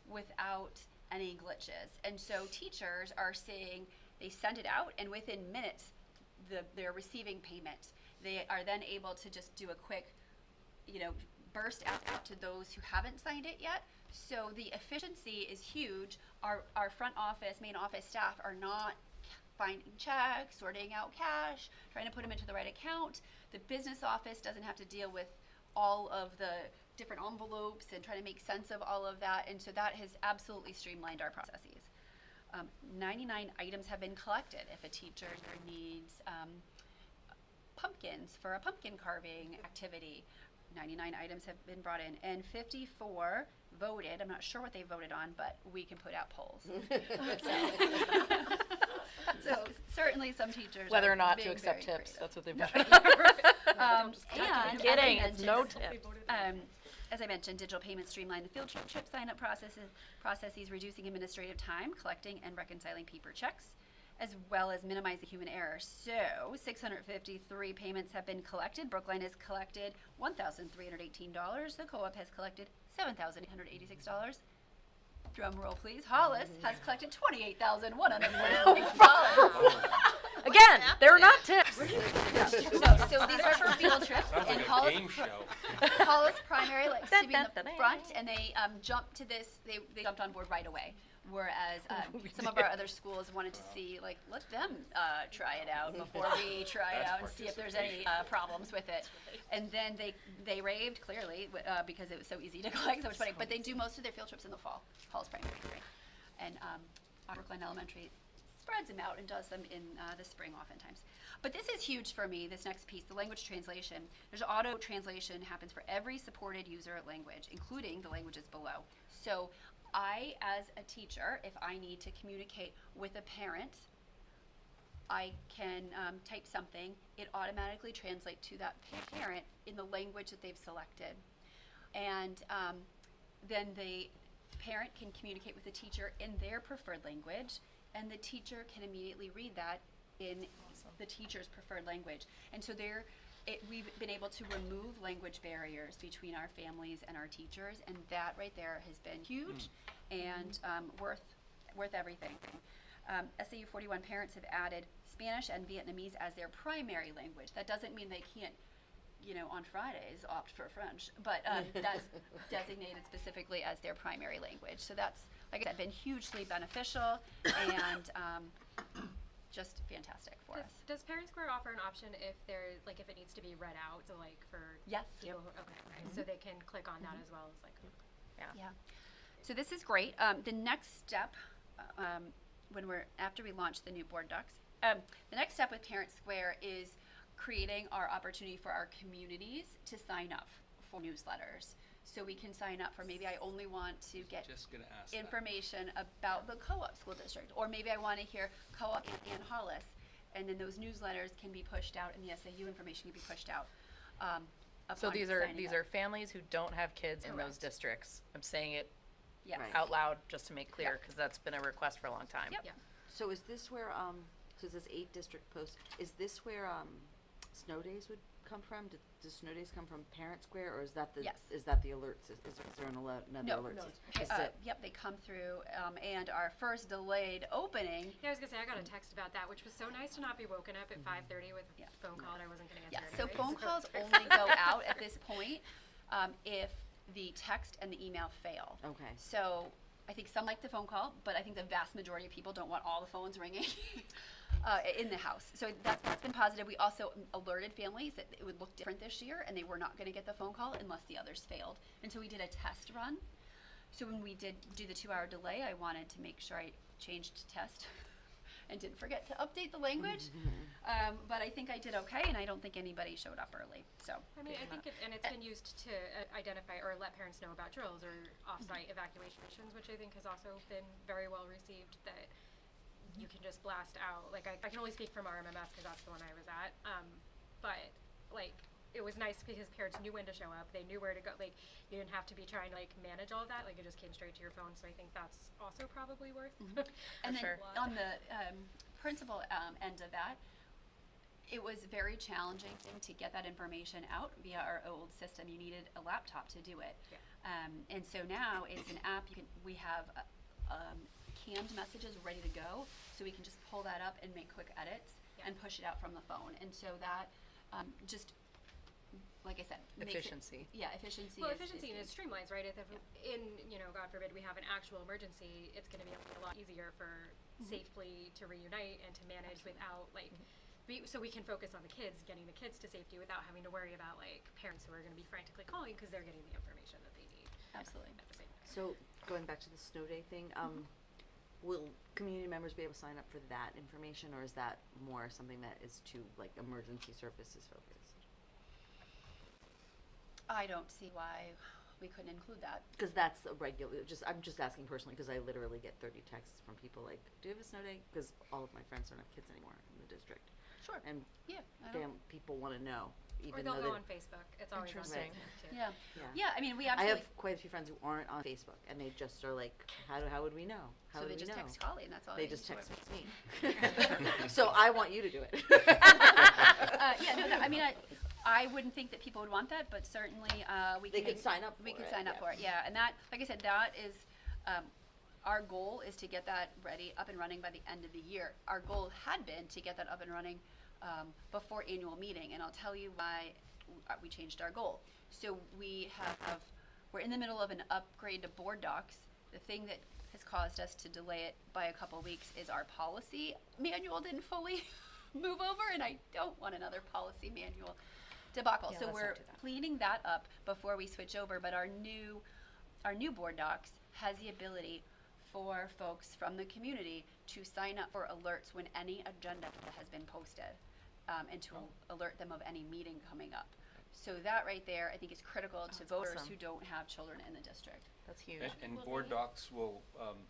without any glitches. And so teachers are saying they send it out, and within minutes they're receiving payment. They are then able to just do a quick burst out to those who haven't signed it yet. So the efficiency is huge. Our front office, main office staff are not finding checks, sorting out cash, trying to put them into the right account. The business office doesn't have to deal with all of the different envelopes and trying to make sense of all of that, and so that has absolutely streamlined our processes. 99 items have been collected. If a teacher needs pumpkins for a pumpkin carving activity, 99 items have been brought in, and 54 voted. I'm not sure what they voted on, but we can put out polls. So certainly some teachers Whether are or not to being accept very tips, creative. that's what they voted. And Kidding, as I it's no mentioned, tips. As I mentioned, digital payments streamline the field trip sign-up processes, reducing administrative time, collecting and reconciling paper checks, as well as minimizing human error. So 653 payments have been collected. Brookline has collected $1,318. The co-op has collected $7,886. Drum roll, please. Hollis has collected $28,146. Again, they're not tips. So these are for field trips, and Hollis Primary likes to be in the front, and they jumped to this. They jumped on board right away. Whereas some of our other schools wanted to see, like, let them try it out before we try it out and see if there's any problems with it. And then they raved, clearly, because it was so easy to collect, so much money. But they do most of their field trips in the fall, Hall's Primary, right? And Brookline Elementary spreads them out and does them in the spring oftentimes. But this is huge for me, this next piece, the language translation. There's auto translation happens for every supported user language, including the languages below. So I, as a teacher, if I need to communicate with a parent, I can type something, it automatically translates to that parent in the language that they've selected. And then the parent can communicate with the teacher in their preferred language, and the teacher can immediately read that in the teacher's preferred language. And so we've been able to remove language barriers between our families and our teachers, and that right there has been huge and worth everything. SAU 41 parents have added Spanish and Vietnamese as their primary language. That doesn't mean they can't, on Fridays opt for French, but that's designated specifically as their primary language. So that's, like I said, been hugely beneficial and just fantastic for us. Does Parent Square offer an option if there, like, if it needs to be read out, so like for Yes. people? Okay, right. So they can click on that as well as like, Yeah. So this is great. The next step, after we launch the new board docs, the next step with Parent Square is creating our opportunity for our communities to sign up for newsletters. So we can sign up for, maybe I only want to get Just gonna ask information about the co-op school district, or maybe I want to hear co-op in Hollis, and then those newsletters can be pushed out, and the SAU information can be pushed out. So upon these are signing up. families who don't have kids in those Correct. districts. I'm saying it Yes. Right. out loud just to make clear, because that's been a request for a long time. Yep. yeah. So is this where, so it says 8 district posts, is this where, snow days would come from? Do snow days come from Parent Square, or is that the, Yes. is that the alert system? Is there another alert system? Is it- Yep, they come through, and our first delayed opening. Yeah, I was gonna say, I got a text about that, which was so nice to not be woken up at 5:30 with a Yeah. phone call and I wasn't gonna answer Yeah, it so anyway, phone calls only go out at this point if the text and the email fail. Okay. So I think some like the phone call, but I think the vast majority of people don't want all the phones ringing in the house. So that's been positive. We also alerted families that it would look different this year, and they were not going to get the phone call unless the others failed. And so we did a test run. So when we did do the 2-hour delay, I wanted to make sure I changed test and didn't forget to update the language. But I think I did okay, and I don't think anybody showed up early. So I mean, I think it's been used to identify or let parents know about drills or off-site evacuations, which I think has also been very well received, that you can just blast out. Like, I can only speak from RMMS because that's the one I was at. But, like, it was nice because parents knew when to show up. They knew where to go. Like, you didn't have to be trying to, like, manage all of that. Like, it just came straight to your phone. So I think that's also probably worth And then sure. on the principal end of that, it was very challenging to get that information out via our old system. You needed a laptop to do it. Yeah. And so now it's an app. We have canned messages ready to go, so we can just pull that up and make quick edits and push it out from the phone. And so that just, like I said, makes Efficiency. efficiency. Well, is efficiency and it streamlines, right? If in, God forbid, we have an actual emergency, it's going to be a lot easier for safely to reunite and to manage without, like, so we can focus on the kids, getting the kids to safety without having to worry about, like, parents who are going to be frantically calling because they're getting the information that they need. Absolutely. At the same time. So going back to the snow day thing, will community members be able to sign up for that information, or is that more something that is to, like, emergency services focused? I don't see why we couldn't include that. Because that's a regular, I'm just asking personally, because I literally get 30 texts from people like, do you have a snow day? Because all of my friends don't have kids anymore in the district. Sure. And Yeah. I don't- people want to know, Or even they'll though go they on Facebook. It's always on Interesting. Facebook, too. Yeah. Yeah. Yeah. I mean, we I absolutely. have quite a few friends who aren't on Facebook, and they just are like, how would we know? How So would they we just know? text Holly, and that's all. They need just to do. text me. So I want you to do it. Yeah, no, I mean, I wouldn't think that people would want that, but certainly we They can. could sign up We for could it, sign up yeah. for it, yeah. And that, like I said, that is, our goal is to get that ready, up and running by the end of the year. Our goal had been to get that up and running before annual meeting, and I'll tell you why we changed our goal. So we're in the middle of an upgrade to board docs The thing that has caused us to delay it by a couple weeks is our policy manual didn't fully move over, and I don't want another policy manual debacle. Yeah, So let's we're not do that. cleaning that up before we switch over, but our new board docs has the ability for folks from the community to sign up for alerts when any agenda has been posted, and to alert them of any meeting coming up. So that right there, I think, is critical to voters awesome. who don't have children in the district. That's huge. And board docs will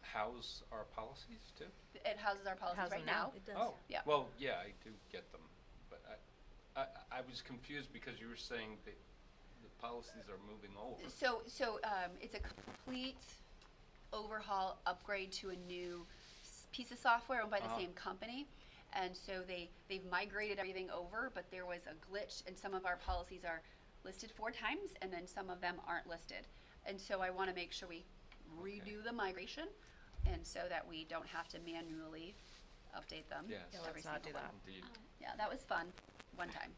house our policies too? It houses our policies Houses right them now. now. It does. Oh, Yeah. well, yeah, I do get them, but I was confused because you were saying that the policies are moving over. So it's a complete overhaul, upgrade to a new piece of software owned by the same company. And so they've migrated everything over, but there was a glitch, and some of our policies are listed 4 times, and then some of them aren't listed. And so I want to make sure we redo the migration, and so that we don't have to manually update them. Yes. Yeah, every let's not single do one. that. Indeed. Yeah, that was fun, one time.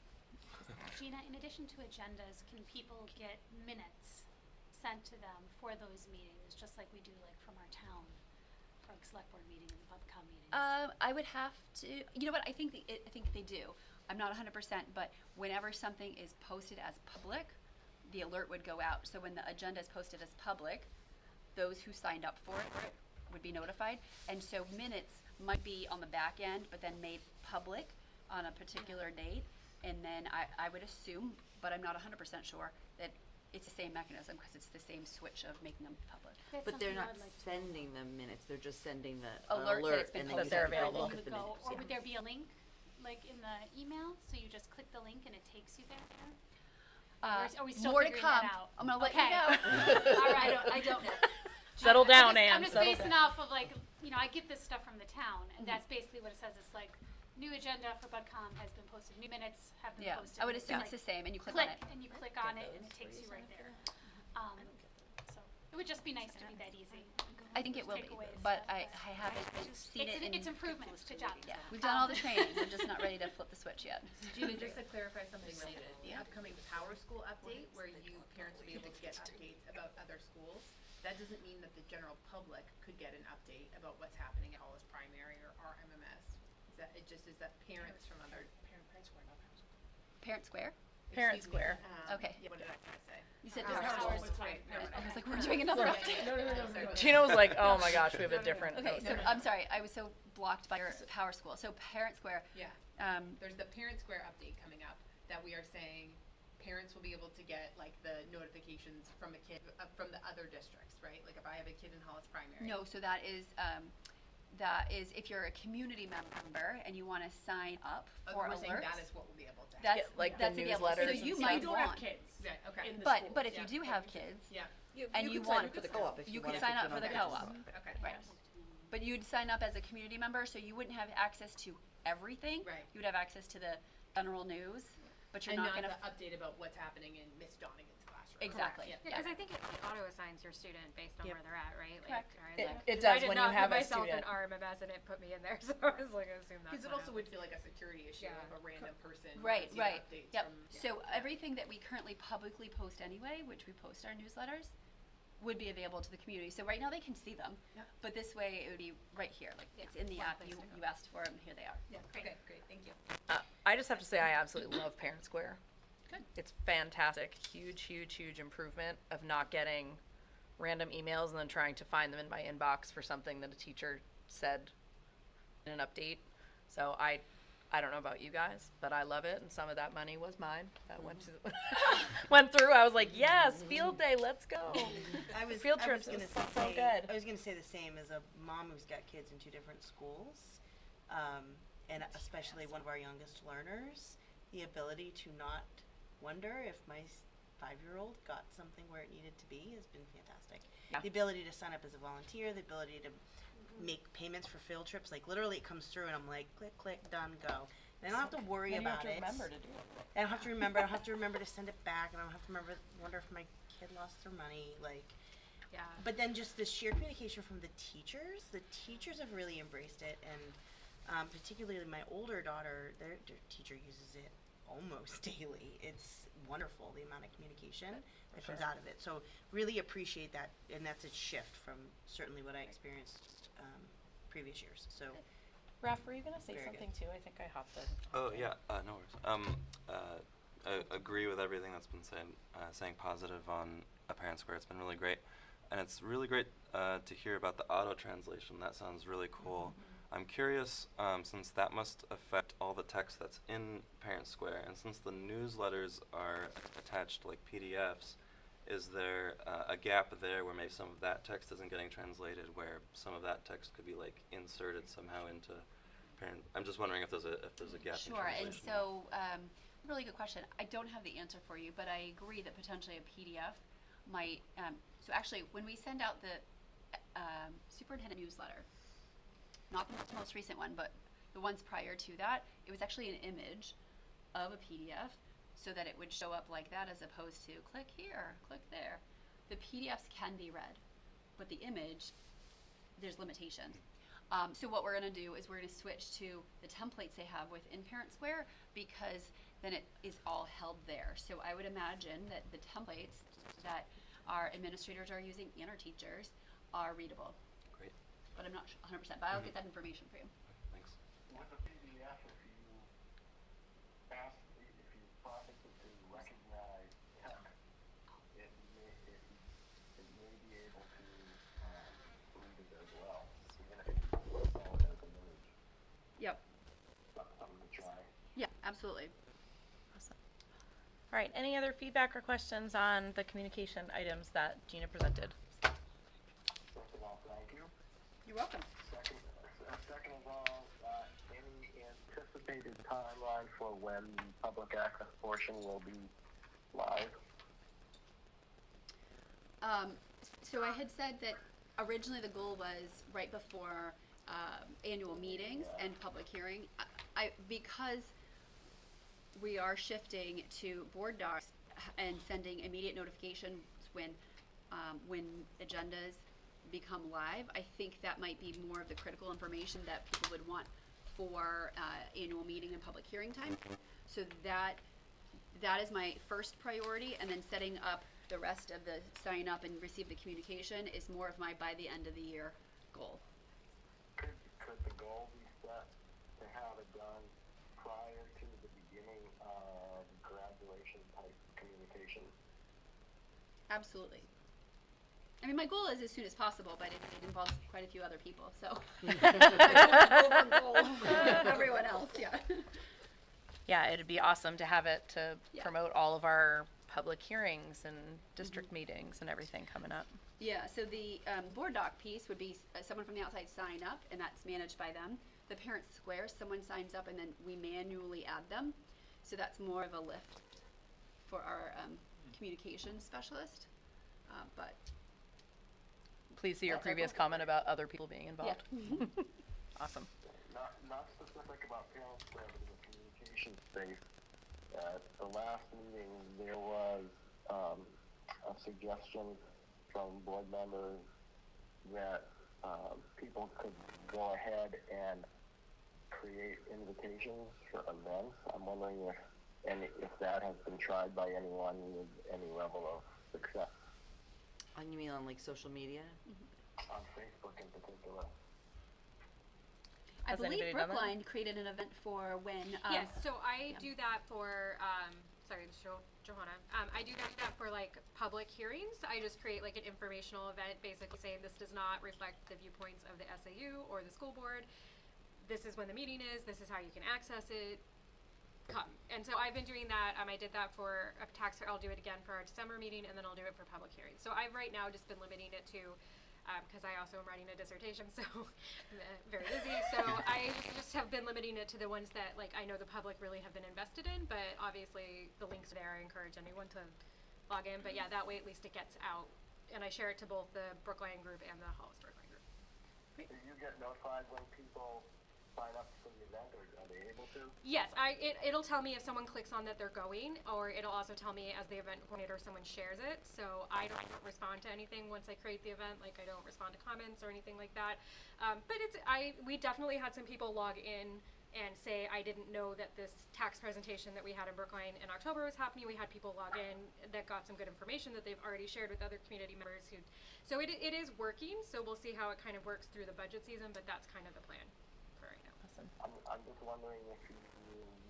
Gina, in addition to agendas, can people get minutes sent to them for those meetings, just like we do like from our town, for like select board meetings and PubCom meetings? I would have to, you know what, I think they do. I'm not 100%, but whenever something is posted as public, the alert would go out. So when the agenda is posted as public, those who signed up for it would be notified. And so minutes might be on the back end, but then made public on a particular date. And then I would assume, but I'm not 100% sure, that it's the same mechanism because it's the same switch of making them public. That's But they're something I not would like to sending them minutes, they're just sending the Alert that alert it's been and then you posted. have to They're go available. look at the go, minutes. or Yeah. would there be a link, like in the email, so you just click the link and it takes you there? Are we still More to figuring come. that out? I'm gonna let Okay. you know. All right, I don't know. Settle down, I'm Ann, just settle basing down. off of like, you know, I get this stuff from the town, and that's basically what it says. It's like, new agenda for BudCom has been posted, new minutes have been Yeah, posted. I would It's assume like it's the same, and you click on it. and you click on it, and it takes you right there. So it would just be nice to be that easy. I think it will be, Take away but stuff. I haven't seen it in. It's improvements. Good job. Yeah, we've done all the training, we're just not ready to flip the switch yet. Gina, just to clarify something related, the upcoming Power School update, where parents will be able to get updates about other schools, that doesn't mean that the general public could get an update about what's happening at Hollis Primary or RMMS. Is that parents from other? Parent Square? Parent Excuse me, Square. Okay. What did I try to say? You said Power Power School. School. Never mind. I was like, we're doing another update. Gina was like, oh my gosh, we have a different. Okay, so I'm sorry, I was so blocked by your Power School. So Parent Square, Yeah, there's the Parent Square update coming up that we are saying parents will be able to get like the notifications from a kid, from the other districts, right? Like if I have a kid in Hollis Primary. no, so that is if you're a community member and you wanna sign up for We're saying alerts. that is what we'll be able to have. That's, Yeah, like the that's available. newsletters So and you stuff. might You want. Yeah, okay. But if you do have kids, Yeah, and you could sign want- up for the co-op if you you could wanted sign to up put for on the parents' co-op. club. okay. right. But you'd sign up as a community member, so you wouldn't have access to everything. Right. You would have access to the general news, but you're And not not gonna. the update about what's happening in Miss Donegan's classroom. Exactly. Correct, Yeah, because I think it auto assigns your student based on Yep. where they're at, right? Correct. Like, It 'cause I does did when not you have put a myself student. in RMMS and it put me in there, so I was like, I assume that's Because it what also would feel like a security issue Yeah. if a random person Right, wants you right. updates Yep. from. Yeah. So everything that we currently publicly post anyway, which we post our newsletters, would be available to the community. So right now they can see them, Yep. but this way it would be right here, like it's in the one app. place You to go. you asked for them, here they are. Yeah, okay, great, thank you. I just have to say, I absolutely love Parent Square. Good. It's fantastic. Huge improvement of not getting random emails and then trying to find them in my inbox for something that a teacher said in an update. So I don't know about you guys, but I love it, and some of that money was mine. That went through. I was like, yes, field day, let's go. Field trips, it was so good. I was gonna say the same as a mom who's got kids in 2 different schools, and especially one of our youngest learners, the ability to not wonder if my 5-year-old got something where it needed to be has been fantastic. Yeah. The ability to sign up as a volunteer, the ability to make payments for field trips, like literally it comes through and I'm like, click, click, done, go. And I don't have to worry about it. Remember to do it. I don't have to remember. I don't have to remember to send it back, and I don't have to wonder if my kid lost their money. Like, Yeah. but then just the sheer communication from the teachers. The teachers have really embraced it, and particularly my older daughter, their teacher uses it almost daily. It's wonderful the amount of communication that comes out of it. So really appreciate that, and that's a shift from certainly what I experienced previous years. So Raf, were you gonna say Very something too? I think I hopped in. Oh yeah, no worries. I agree with everything that's been said. Saying positive on a parent square, it's been really great, and it's really great to hear about the auto translation. That sounds really cool. I'm curious, since that must affect all the text that's in Parent Square, and since the newsletters are attached like PDFs, is there a gap there where maybe some of that text isn't getting translated, where some of that text could be like inserted somehow into Parent? I'm just wondering if there's a gap in Sure, translation. and so, really good question. I don't have the answer for you, but I agree that potentially a PDF might, so actually, when we send out the superintendent newsletter, not the most recent one, but the ones prior to that, it was actually an image of a PDF so that it would show up like that as opposed to click here, click there. The PDFs can be read, but the image, there's limitations. So what we're going to do is we're going to switch to the templates they have within Parent Square, because then it is all held there. So I would imagine that the templates that our administrators are using and our teachers are readable. Great. But I'm not 100%, but I'll get that information for you. Thanks. With the PDF, if you process it to recognize text, it may be able to read it as well, even if you saw it as an image. Yep. That's something to try. Yeah, absolutely. Awesome. All right, any other feedback or questions on the communication items that Gina presented? First of all, thank you. You're welcome. Second of all, any anticipated timeline for when the public access portion will be live? So I had said that originally the goal was right before annual meetings and public hearing. Because we are shifting to board docs and sending immediate notifications when agendas become live, I think that might be more of the critical information that people would want for annual meeting and public hearing time. So that is my first priority, and then setting up the rest of the sign up and receive the communication is more of my by the end of the year goal. Could the goal be set to have it done prior to the beginning of graduation type communication? Absolutely. I mean, my goal is as soon as possible, but it involves quite a few other people, so. Everyone else, yeah. Yeah, it'd be awesome to have it to Yeah. promote all of our public hearings and district meetings and everything coming up. Yeah, so the board doc piece would be someone from the outside sign up, and that's managed by them. The Parent Square, someone signs up and then we manually add them. So that's more of a lift for our communications specialist, but. Please see your That's our previous goal. comment about other people being involved. Awesome. Not specific about Parent Square, but in the communication space. At the last meeting, there was a suggestion from board members that people could go ahead and create invitations for events. I'm wondering if that has been tried by anyone with any level of success. You mean on like social media? On Facebook in particular. I Has believe anybody done that? Brookline created an event for when. Yes, so I do that for, sorry, this is Johanna. I do that for like public hearings. I just create like an informational event, basically saying this does not reflect the viewpoints of the SAU or the school board. This is when the meeting is, this is how you can access it. Come. And so I've been doing that. I did that for a tax fair. I'll do it again for our December meeting, and then I'll do it for public hearings. So I've right now just been limiting it to, because I also am writing a dissertation, so I'm very busy. So I just have been limiting it to the ones that like I know the public really have been invested in. But obviously the links are there. I encourage anyone to log in. But yeah, that way at least it gets out, and I share it to both the Brookline group and the Hollis Brookline group. Do you get notified when people sign up for the event, or are they able to? Yes, it'll tell me if someone clicks on that they're going, or it'll also tell me as the event coordinator someone shares it. So I don't respond to anything once I create the event. Like I don't respond to comments or anything like that. But we definitely had some people log in and say, I didn't know that this tax presentation that we had in Brookline in October was happening. We had people log in that got some good information that they've already shared with other community members so it is working, so we'll see how it kind of works through the budget season, but that's kind of the plan for right now. Awesome. I'm just wondering if you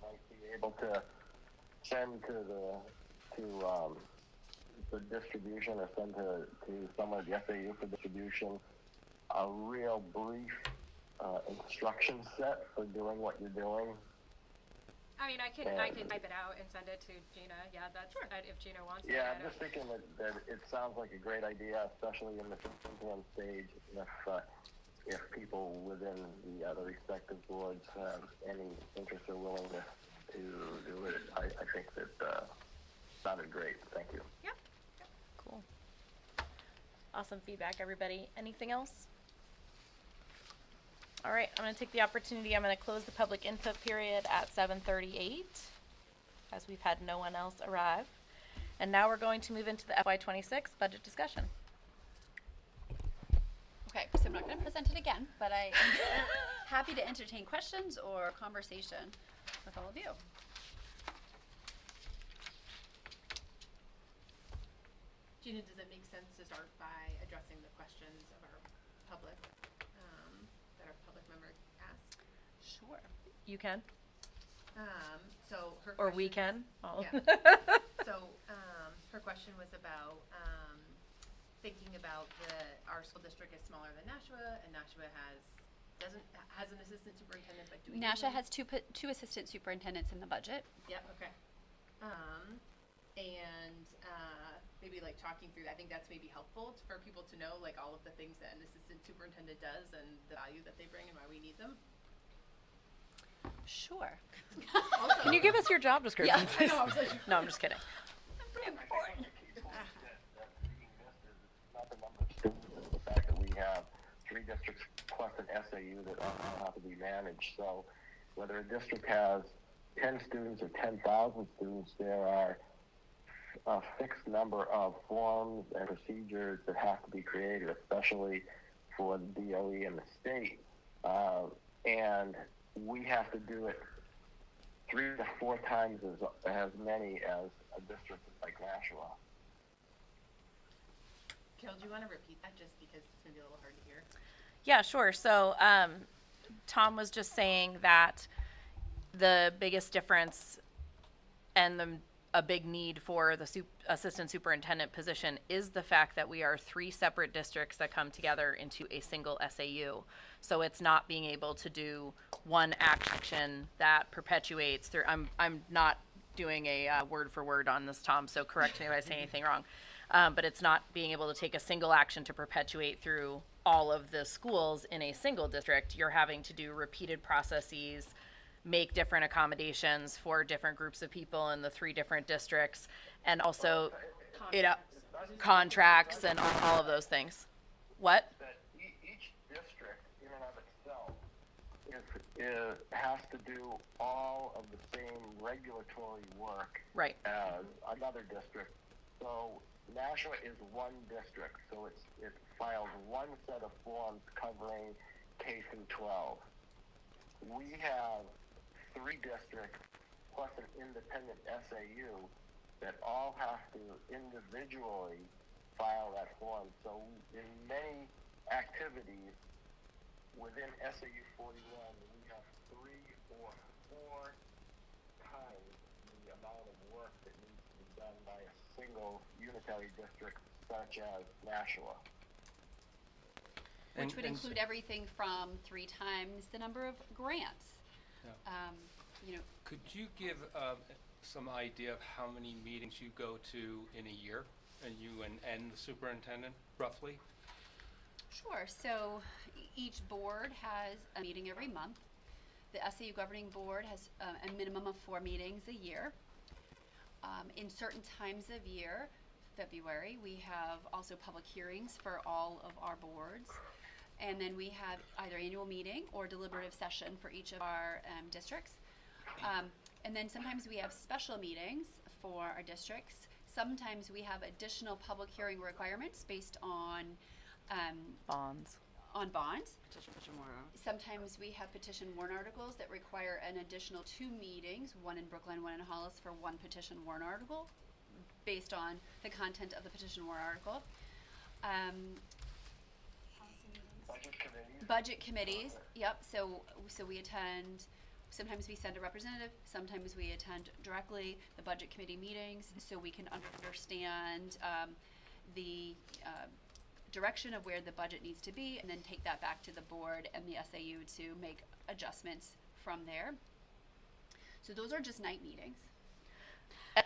might be able to send to the distribution, or send to someone at the SAU for distribution a real brief instruction set for doing what you're doing. I mean, I can type it out and send it to Gina. Yeah, that's if Gina wants it. Yeah, I'm just thinking that it sounds like a great idea, especially in the interim stage, if people within the other respective boards have any interest or willingness to do it. I think that sounded great. Thank you. Yep. Cool. Awesome feedback, everybody. Anything else? All right, I'm going to take the opportunity. I'm going to close the public input period at 7:38, as we've had no one else arrive. And now we're going to move into the FY26 budget discussion. Okay, so I'm not going to present it again, but I am happy to entertain questions or conversation with all of you. Gina, does it make sense to start by addressing the questions of our public, that our public member asked? Sure. You can, So her or we question- can. All. Yeah. So, her question was about, thinking about our school district is smaller than Nashua, and Nashua has an assistant superintendent, but do we? Nashua usually- has two assistant superintendents in the budget. Yep, okay. And maybe like talking through, I think that's maybe helpful for people to know, like all of the things that an assistant superintendent does and the value that they bring and why we need them. Sure. Can you give us your job description? Yeah, I know, I was like. No, I'm just kidding. Not the number of students, it's the fact that we have 3 districts plus an SAU that all have to be managed. So whether a district has 10 students or 10,000 students, there are a fixed number of forms and procedures that have to be created, especially for the DOE and the state. And we have to do it 3 to 4 times as many as a district like Nashua. Carol, do you want to repeat that just because it's going to be a little hard to hear? Yeah, sure. So Tom was just saying that the biggest difference and a big need for the assistant superintendent position is the fact that we are 3 separate districts that come together into a single SAU. So it's not being able to do one action that perpetuates through. I'm not doing a word for word on this, Tom, so correct me if I say anything wrong. But it's not being able to take a single action to perpetuate through all of the schools in a single district. You're having to do repeated processes, make different accommodations for different groups of people in the 3 different districts, and also contracts and all of those things. What? That each district in and of itself has to do all of the same regulatory work Right. as another district. So Nashua is one district, so it files one set of forms covering K through 12. We have 3 districts plus an independent SAU that all have to individually file that form. So in many activities within SAU 41, we have 3 or 4 times the amount of work that needs to be done by a single unitary district such as Nashua. Which would include everything from 3 times the number of grants. Yeah. Could you give some idea of how many meetings you go to in a year, and you and the superintendent, roughly? Sure. So each board has a meeting every month. The SAU Governing Board has a minimum of 4 meetings a year. In certain times of year, February, we have also public hearings for all of our boards. And then we have either annual meeting or deliberative session for each of our districts. And then sometimes we have special meetings for our districts. Sometimes we have additional public hearing requirements based on Bonds. on bonds. Petition warrant. Sometimes we have petition warrant articles that require an additional 2 meetings, one in Brookline, one in Hollis, for one petition warrant article, based on the content of the petition warrant article. Policy meetings. Budget committees. Budget committees, yep, so we attend, sometimes we send a representative, sometimes we attend directly the budget committee meetings, so we can understand, the, direction of where the budget needs to be, and then take that back to the board and the SAU to make adjustments from there. So those are just night meetings.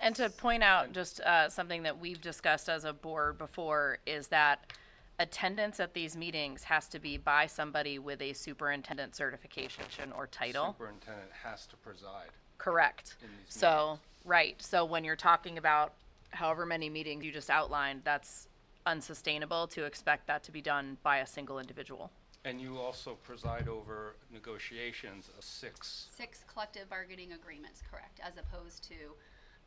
And to point out just something that we've discussed as a board before is that attendance at these meetings has to be by somebody with a superintendent certification or title. Superintendent has to preside. Correct. In these So, right, so when you're talking about however many meetings you just outlined, that's unsustainable to expect that to be done by a single individual. And you also preside over negotiations of 6. 6 collective bargaining agreements, correct, as opposed to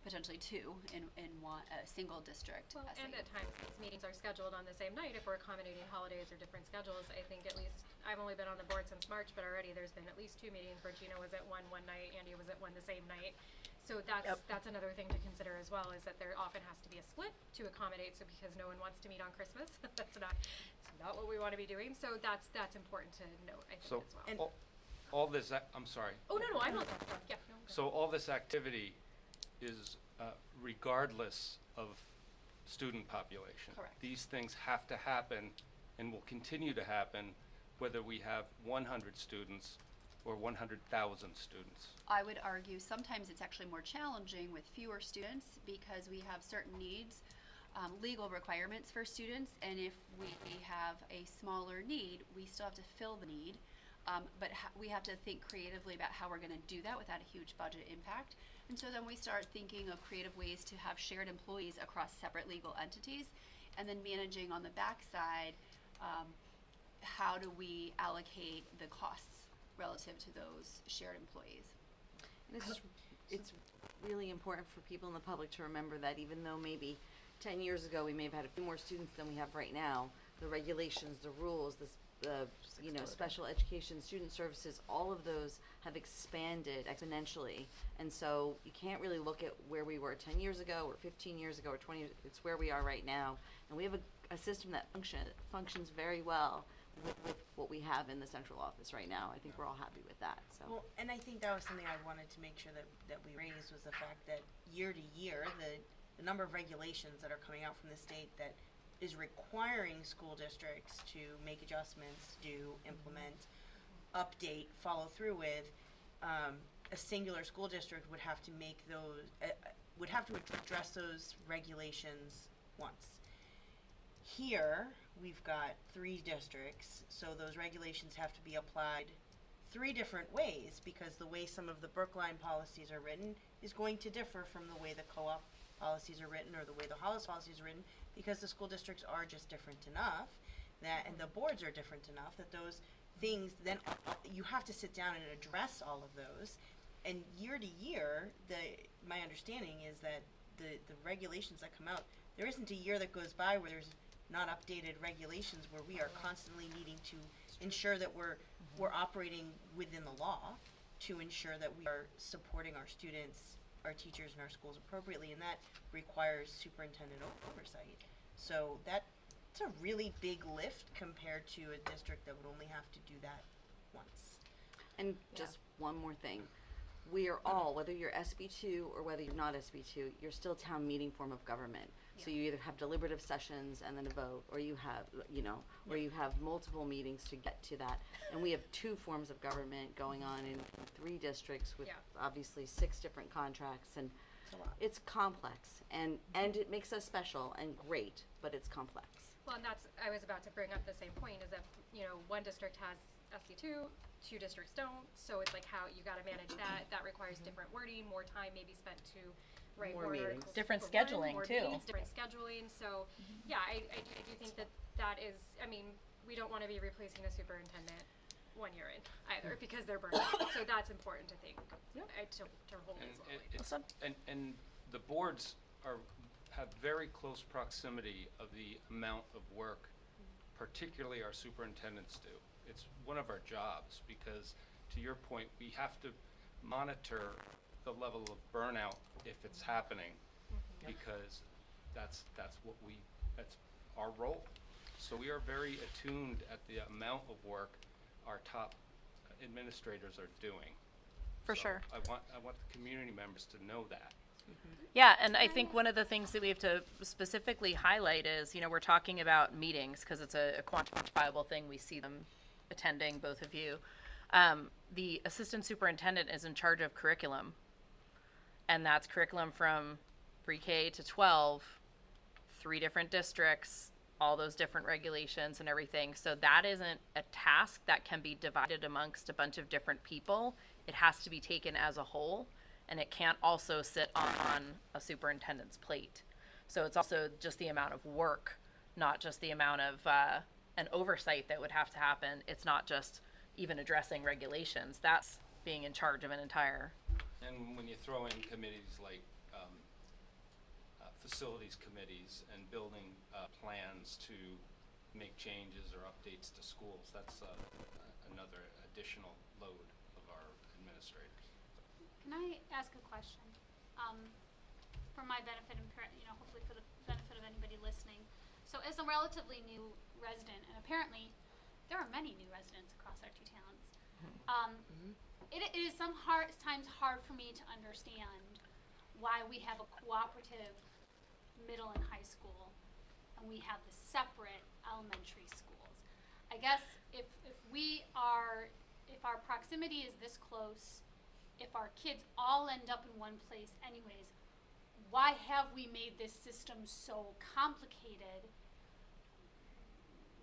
potentially 2 in one, a single district. Well, and SAU. at times these meetings are scheduled on the same night if we're accommodating holidays or different schedules. I think at least, I've only been on the board since March, but already there's been at least 2 meetings where Gina was at one night, Andy was at one the same night. So that's another thing to consider as well, is that there often has to be a split to accommodate, so because no one wants to meet on Christmas, that's not what we want to be doing. So that's important to note, I think, So as well. all this, I'm sorry. Oh, no, I'm not done. Yeah, no, go So all this activity is regardless of student population. Correct. These things have to happen and will continue to happen whether we have 100 students or 100,000 students. I would argue sometimes it's actually more challenging with fewer students because we have certain needs, legal requirements for students, and if we have a smaller need, we still have to fill the need. But we have to think creatively about how we're going to do that without a huge budget impact. And so then we start thinking of creative ways to have shared employees across separate legal entities, and then managing on the backside, how do we allocate the costs relative to those shared employees. And it's really important for people in the public to remember that even though maybe 10 years ago we may have had a few more students than we have right now, the regulations, the rules, the special education, student services, all of those have expanded exponentially. And so you can't really look at where we were 10 years ago or 15 years ago or 20 years, it's where we are right now. And we have a system that functions very well with what we have in the central office right now. I think we're all happy with that, so. Well, and I think that was something I wanted to make sure that we raised, was the fact that year to year, the number of regulations that are coming out from the state that is requiring school districts to make adjustments, do, implement, update, follow through with, a singular school district would have to make those, would have to address those regulations once. Here, we've got 3 districts, so those regulations have to be applied 3 different ways, because the way some of the Brookline policies are written is going to differ from the way the co-op policies are written or the way the Hollis policies are written, because the school districts are just different enough that, and the boards are different enough that those things, then you have to sit down and address all of those. And year to year, my understanding is that the regulations that come out, there isn't a year that goes by where there's not updated regulations, where we are constantly needing to ensure that we're operating within the law to ensure that we are supporting our students, our teachers, and our schools appropriately, and that requires superintendent oversight. So that's a really big lift compared to a district that would only have to do that once. And just one more thing. We are all, whether you're SB2 or whether you're not SB2, you're still town meeting form of government. So you either have deliberative sessions and then a vote, or you have, or you have multiple meetings to get to that. And we have 2 forms of government going on in 3 districts with obviously 6 different contracts, and it's complex, and it makes us special and great, but it's complex. Well, and I was about to bring up the same point, is that, one district has SC2, 2 districts don't, so it's like how you gotta manage that. That requires different wording, more time maybe spent to write More meetings. articles Different for one, scheduling, more too. meetings, different scheduling, so, yeah, I do think that is, we don't wanna be replacing a superintendent 1 year in either, because they're burning out, so that's important to think, to hold as well. And the boards have very close proximity of the amount of work particularly our superintendents do. It's one of our jobs because, to your point, we have to monitor the level of burnout if it's happening, because that's our role. So we are very attuned at the amount of work our top administrators are doing. For So sure. I want the community members to know that. Yeah, and I think one of the things that we have to specifically highlight is, you know, we're talking about meetings because it's a quantifiable thing. We see them attending, both of you. The assistant superintendent is in charge of curriculum, and that's curriculum from pre-K to 12, 3 different districts, all those different regulations and everything. So that isn't a task that can be divided amongst a bunch of different people. It has to be taken as a whole, and it can't also sit on a superintendent's plate. So it's also just the amount of work, not just the amount of an oversight that would have to happen. It's not just even addressing regulations. That's being in charge of an entire. And when you throw in committees like facilities committees and building plans to make changes or updates to schools, that's another additional load of our administrators. Can I ask a question? For my benefit and hopefully for the benefit of anybody listening. So as a relatively new resident, and apparently there are many new residents across our 2 towns, it is times hard for me to understand why we have a cooperative middle and high school and we have the separate elementary schools. I guess if our proximity is this close, if our kids all end up in one place anyways, why have we made this system so complicated?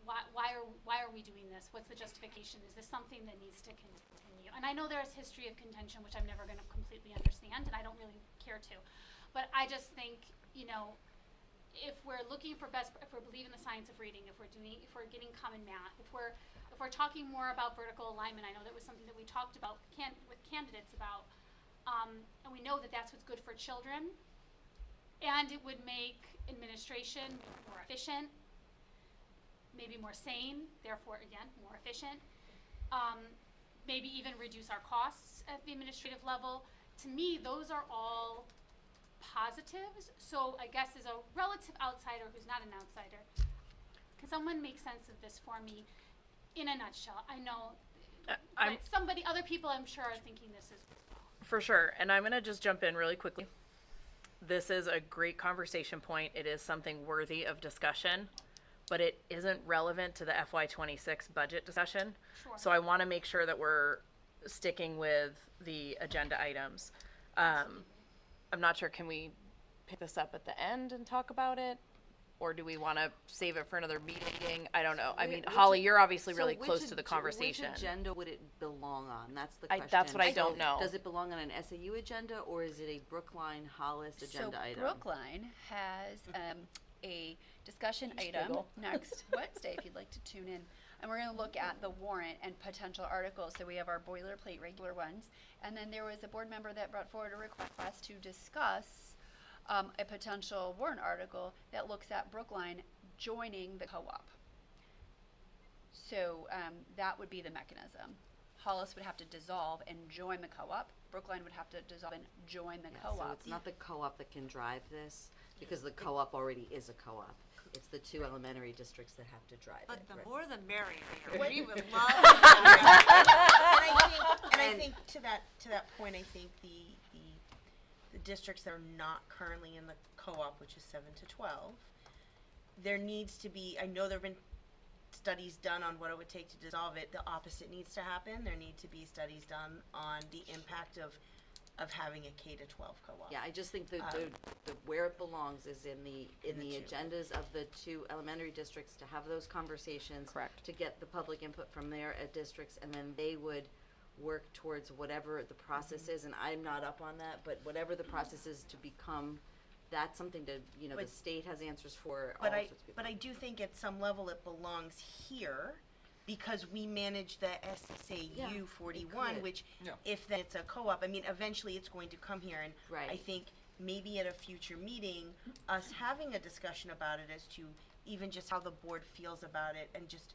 Why are we doing this? What's the justification? Is this something that needs to continue? And I know there's history of contention, which I'm never going to completely understand, and I don't really care to. But I just think, if we're looking for if we believe in the science of reading, if we're getting common math, if we're talking more about vertical alignment, I know that was something that we talked about with candidates about, and we know that that's what's good for children, and it would make administration more efficient, maybe more sane, therefore again more efficient, maybe even reduce our costs at the administrative level. To me, those are all positives. So I guess as a relative outsider who's not an outsider, can someone make sense of this for me in a nutshell? I know other people I'm sure are thinking this as well. For sure, and I'm gonna just jump in really quickly. This is a great conversation point. It is something worthy of discussion, but it isn't relevant to the FY26 budget discussion. Sure. So I wanna make sure that we're sticking with the agenda items. I'm not sure, can we pick this up at the end and talk about it? Or do we want to save it for another meeting? I don't know. I mean, Holly, you're obviously really close to the conversation. Which agenda would it belong on? That's the question. That's what I don't know. Does it belong on an SAU agenda, or is it a Brookline Hollis agenda item? Brookline has a discussion item next Wednesday if you'd like to tune in. And we're going to look at the warrant and potential articles. So we have our boilerplate regular ones. And then there was a board member that brought forward a request to discuss a potential warrant article that looks at Brookline joining the co-op. So that would be the mechanism. Hollis would have to dissolve and join the co-op. Brookline would have to dissolve and join the co-op. So it's not the co-op that can drive this, because the co-op already is a co-op. It's the 2 elementary districts that have to drive But it. the right? more the merrier. We would love that. And I think to that point, I think the districts that are not currently in the co-op, which is 7 to 12, there needs to be, I know there have been studies done on what it would take to dissolve it. The opposite needs to happen. There need to be studies done on the impact of having a K to 12 co-op. Yeah, I just think the where it belongs is in the agendas of the 2 elementary districts, to have those conversations. Correct. To get the public input from their districts, and then they would work towards whatever the process is, and I'm not up on that, but whatever the process is to become, that's something to, the state has answers for all sorts of people. But I do think at some level it belongs here, because we manage the SAU 41, which if then it's a co-op, I mean, eventually it's going to come here, and Right. I think maybe at a future meeting, us having a discussion about it as to, even just how the board feels about it and just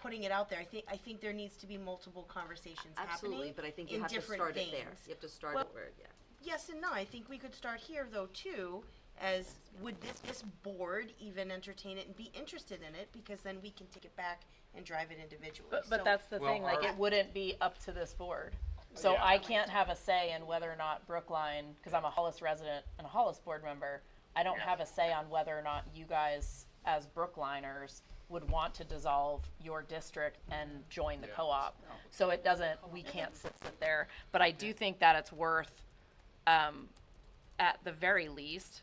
putting it out there. I think there needs to be multiple conversations Absolutely, happening but I think you in have to different start veins. it there. You have to start Well, it where, yeah. Yes and no. I think we could start here though too, as would this board even entertain it and be interested in it, because then we can take it back and drive it individually. But So- that's the Well, thing, like, our- it wouldn't be up to this board. So Yeah. I can't have a say in whether or not Brookline, because I'm a Hollis resident and a Hollis board member, I don't have a say on whether or not you guys, as Brookliners, would want to dissolve your district and join the Yeah. co-op. So it doesn't, we can't sit there. But I do think that it's worth, at the very least,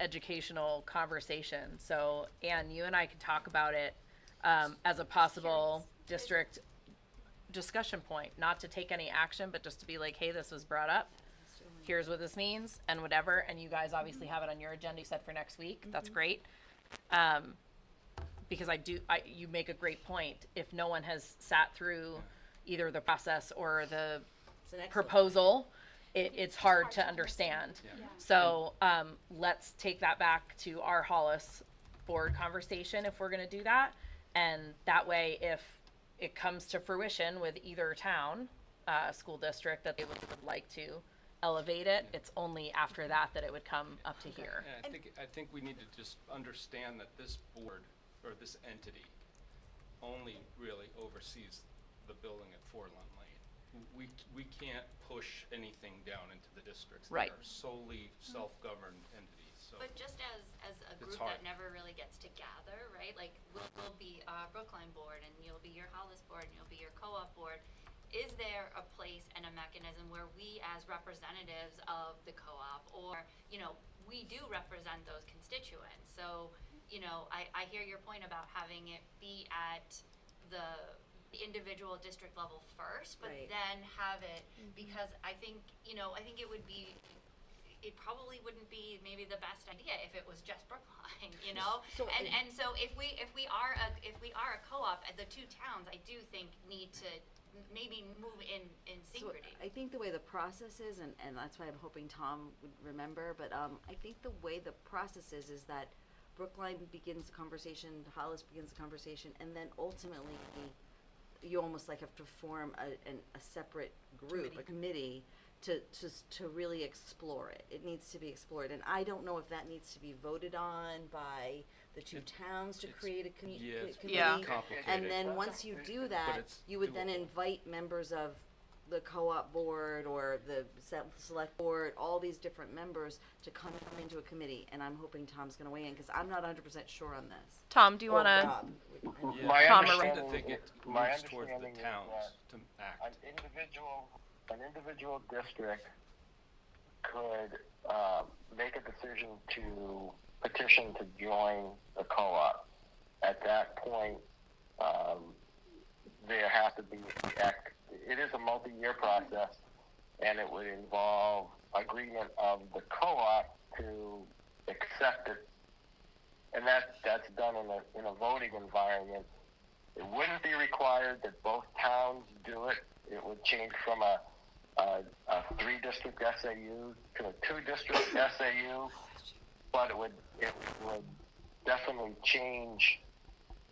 educational conversation. So, Anne, you and I could talk about it as a possible district discussion point, not to take any action, but just to be like, hey, this was brought up. Here's what this means and whatever. And you guys obviously have it on your agenda, you said for next week. That's great. Because you make a great point. If no one has sat through either the process or the It's an excellent. proposal, it's hard to understand. So, let's take that back to our Hollis board conversation if we're gonna do that. And that way, if it comes to fruition with either town, school district, that they would like to elevate it, it's only after that that it would come up to here. And I think we need to just understand that this board, or this entity, only really oversees the building at Forlun Lane. We can't push anything down into the districts. Right. They are solely self-governed entities, so. But just as a group hard. that never really gets together, right? Like, we'll be a Brookline board, and you'll be your Hollis board, and you'll be your co-op board. Is there a place and a mechanism where we, as representatives of the co-op, or, we do represent those constituents? So, I hear your point about having it be at the individual district level first, but Right. then have it, because I think it would be, it probably wouldn't be maybe the best idea if it was just Brookline, So, and so if we are a co-op, the two towns, I do think need to maybe move in So synchrony. I think the way the process is, and that's why I'm hoping Tom would remember, but I think the way the process is that Brookline begins the conversation, Hollis begins the conversation, and then ultimately you almost like have to form a separate group, a committee, to really explore it. It needs to be explored, and I don't know if that needs to be voted on by the two towns to create a committee. It's Yeah. complicated. And then once you do that, it's you would then doable. invite members of the co-op board or the select board, all these different members to come into a committee. And I'm hoping Tom's gonna weigh in, cause I'm not 100% sure on this. Tom, do you Or wanna? Rob. Yeah, My Tom, I understanding think it my moves towards the understanding is towns that to act. an individual district could make a decision to petition to join the co-op. At that point, there has to be it is a multi-year process, and it would involve agreement of the co-op to accept it, and that's done in a voting environment. It wouldn't be required that both towns do it. It would change from a 3-district SAU to a 2-district SAU, but it would definitely change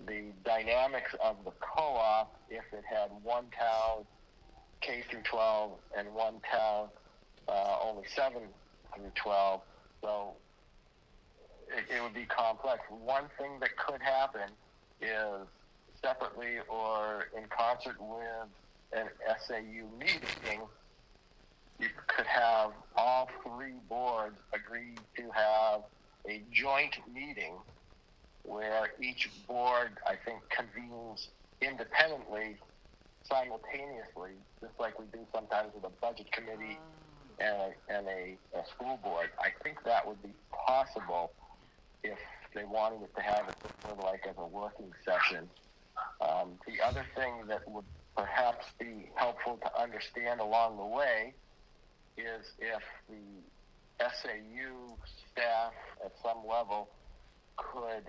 the dynamics of the co-op if it had one town K through 12 and one town only 7 through 12. So it would be complex. One thing that could happen is separately or in concert with an SAU meeting, you could have all 3 boards agree to have a joint meeting where each board, I think, convenes independently, simultaneously, just like we do sometimes with a budget committee and a school board. I think that would be possible if they wanted it to have it sort of like as a working session. The other thing that would perhaps be helpful to understand along the way is if the SAU staff at some level could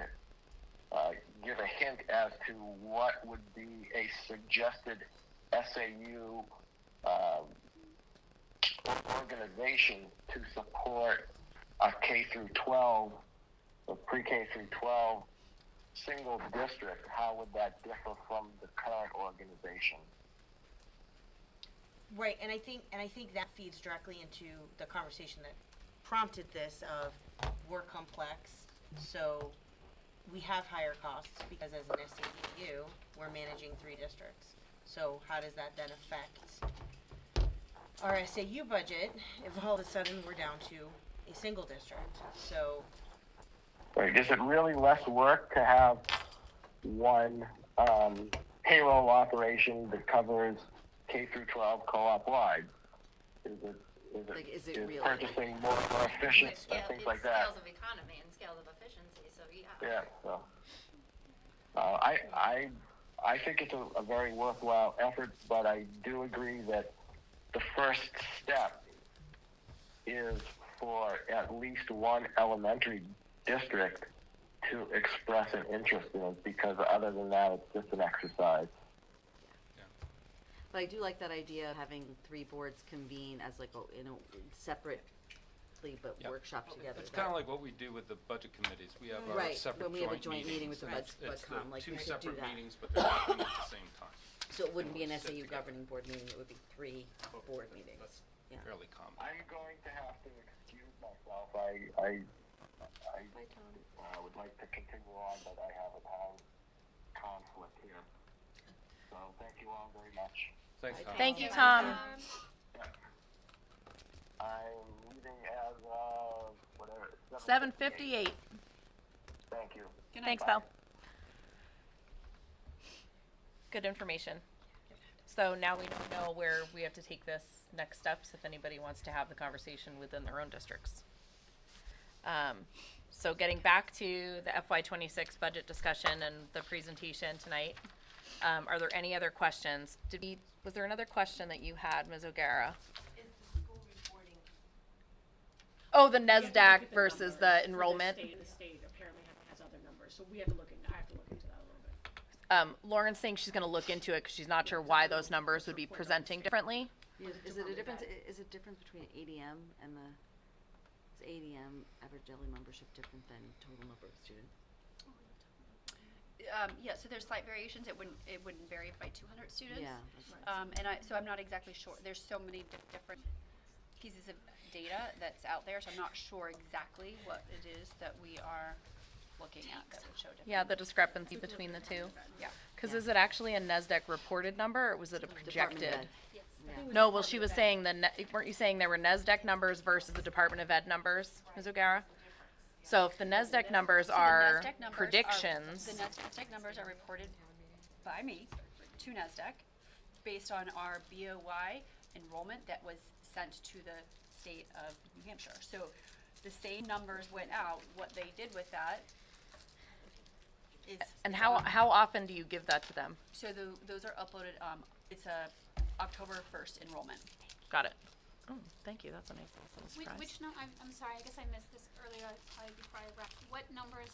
give a hint as to what would be a suggested SAU organization to support a K through 12 a pre-K through 12 single district, how would that differ from the current organization? Right, and I think that feeds directly into the conversation that prompted this of we're complex, so we have higher costs because as an SAU, we're managing 3 districts. So how does that then affect our SAU budget if all of a sudden we're down to a single district? So Right, is it really less work to have one payroll operation that covers K through 12 co-op wide? Is it really purchasing more efficient and things like that? Scales of economy and scales of efficiency, so yeah. Yeah, so I think it's a very worthwhile effort, but I do agree that the first step is for at least one elementary district to express an interest in it, because other than that, it's just an exercise. But I do like that idea of having 3 boards convene as like a, separately but Yep. workshop together. It's kind of like what we do with the budget committees. We have our Right, separate when we have a joint meetings. meeting with the and it's budcom, like, two we could do separate that. meetings, but they're happening at the same time. So it wouldn't be an We'll sit SAU together. governing board meeting, it would be 3 board meetings. That's Yeah. fairly common. I'm going to have to excuse myself. I would like to continue on, but I have a time conflict here. So thank you all very much. Thanks, Tom. Thank you, Tom. I'm leaving as of whatever. 7:58. Thank you. Thanks, Belle. Good information. So now we don't know where we have to take this next steps if anybody wants to have the conversation within their own districts. So getting back to the FY26 budget discussion and the presentation tonight, are there any other questions? Was there another question that you had, Ms. O'Gara? Is the school reporting? Oh, the We have to look NESDAQ at versus numbers the for enrollment. The state apparently has other numbers, so we have to look into, I have to look into that a little bit. Lauren's saying she's gonna look into it because she's not sure why those numbers would be presenting differently. Is it a difference, is it difference between ADM and is ADM average daily membership different than total number of students? Yeah, so there's slight variations. It wouldn't vary by 200 students. Yeah. That's So I'm not exactly sure. There's so many different pieces of data that's out there, so I'm not sure exactly what it is that we are looking at that would show different. Yeah, the discrepancy between the two. Yeah. Cause is it actually a NESDAQ reported number or was it a Department of projected? Ed. Yeah. No, well, she was saying weren't you saying there were NESDAQ numbers versus the Department of Ed numbers, Ms. O'Gara? So if the NESDAQ numbers So the are NESDAQ numbers predictions. The NESDAQ numbers are reported by me to NESDAQ based on our BOY enrollment that was sent to the state of New Hampshire. So the same numbers went out. What they did with that is. And how often do you give that to them? So those are uploaded, it's a October 1st enrollment. Got it. Oh, thank you, that's a nice little surprise. Which I'm sorry, I guess I missed this earlier, probably before I wrapped. What numbers,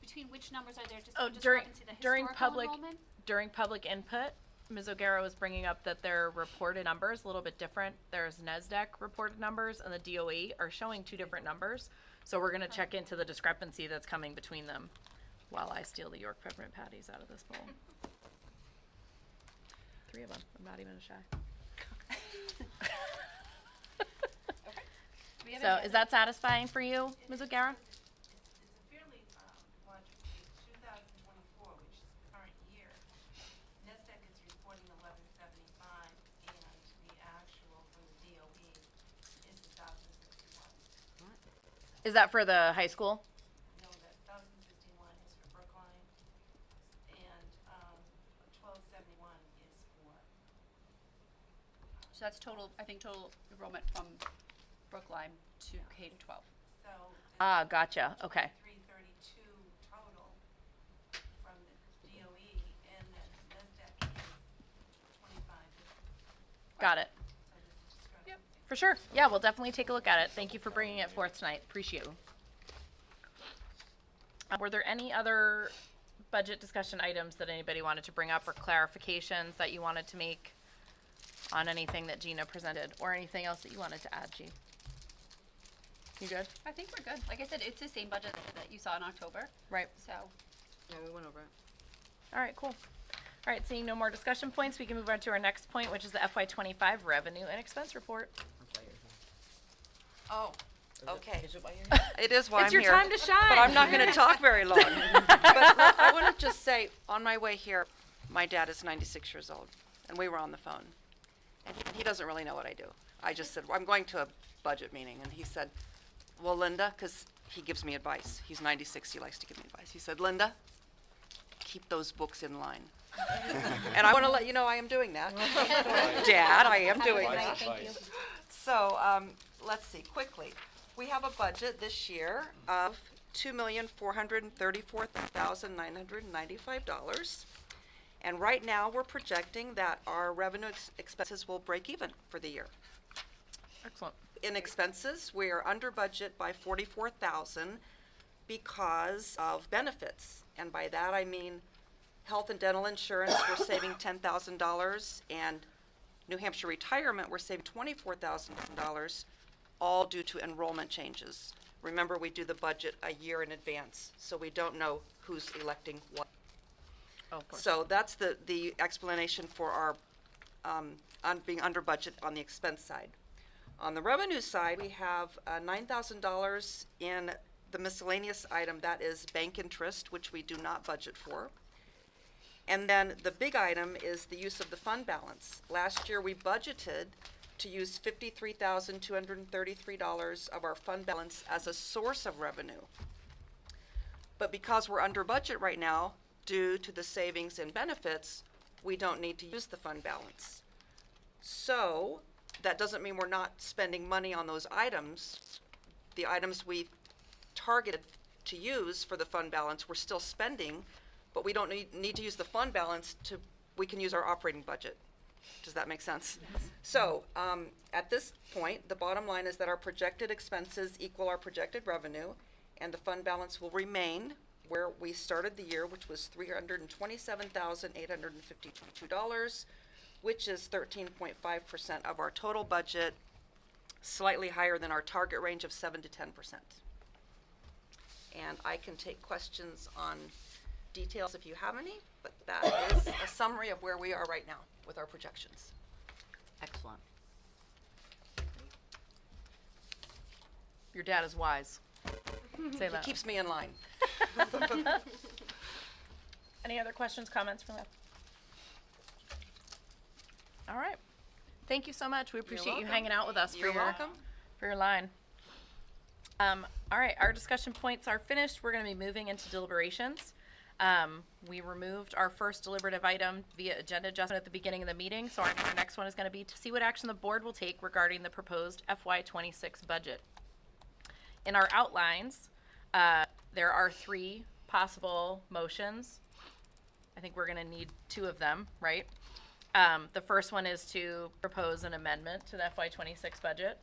between which numbers are there just Oh, a discrepancy, the historical enrollment? during public input, Ms. O'Gara was bringing up that their reported numbers a little bit different. There's NESDAQ reported numbers and the DOE are showing 2 different numbers. So we're gonna check into the discrepancy that's coming between them while I steal the York peppermint patties out of this bowl. 3 of them, I'm not even shy. So is that satisfying for you, Ms. O'Gara? It's a fairly large, 2024, which is the current year. NESDAQ is reporting 1175, and the actual from the DOE is 1,061. Is that for the high school? No, that 1,061 is for Brookline, and 1,271 is for. So that's total, I think total enrollment from Brookline to K to 12. So. Ah, gotcha, okay. 332 total from the DOE, and then NESDAQ is 25. Got it. So there's a discrepancy. For sure. Yeah, we'll definitely take a look at it. Thank you for bringing it forth tonight. Appreciate you. Were there any other budget discussion items that anybody wanted to bring up or clarifications that you wanted to make on anything that Gina presented or anything else that you wanted to add, G? You good? I think we're good. Like I said, it's the same budget that you saw in October, Right. so. Yeah, we went over it. All right, cool. All right, seeing no more discussion points, we can move on to our next point, which is the FY25 revenue and expense report. Oh, okay. Is it why you're here? It is why It's I'm your here. time to shine. But I'm not going to talk very long. But I want to just say, on my way here, my dad is 96 years old, and we were on the phone. And he doesn't really know what I do. I just said, well, I'm going to a budget meeting. And he said, well, Linda, because he gives me advice. He's 96, he likes to give me advice. He said, Linda, keep those books in line. And I want to let you know I am doing that. Dad, I am doing that. Thank you. So, let's see, quickly. We have a budget this year of $2,434,995. And right now, we're projecting that our revenue expenses will break even for the year. Excellent. In expenses, we are under budget by $44,000 because of benefits. And by that, I mean health and dental insurance, we're saving $10,000, and New Hampshire retirement, we're saving $24,000, all due to enrollment changes. Remember, we do the budget a year in advance, so we don't know who's electing what. Oh, of course. So that's the explanation for our being under budget on the expense side. On the revenue side, we have $9,000 in the miscellaneous item, that is bank interest, which we do not budget for. And then the big item is the use of the fund balance. Last year, we budgeted to use $53,233 of our fund balance as a source of revenue. But because we're under budget right now, due to the savings and benefits, we don't need to use the fund balance. So that doesn't mean we're not spending money on those items. The items we targeted to use for the fund balance, we're still spending, but we don't need to use the fund balance we can use our operating budget. Does that make sense? Yes. So at this point, the bottom line is that our projected expenses equal our projected revenue, and the fund balance will remain where we started the year, which was $327,852, which is 13.5% of our total budget, slightly higher than our target range of 7 to 10%. And I can take questions on details if you have any, but that is a summary of where we are right now with our projections. Excellent. Your dad is wise. Say He that. keeps me in line. Any other questions, comments from that? All right. Thank you so much. We appreciate you welcome. hanging out with us You're welcome. for your line. All right, our discussion points are finished. We're going to be moving into deliberations. We removed our first deliberative item via agenda adjustment at the beginning of the meeting, so our next one is going to be to see what action the board will take regarding the proposed FY26 budget. In our outlines, there are 3 possible motions. I think we're going to need 2 of them, right? The first one is to propose an amendment to the FY26 budget.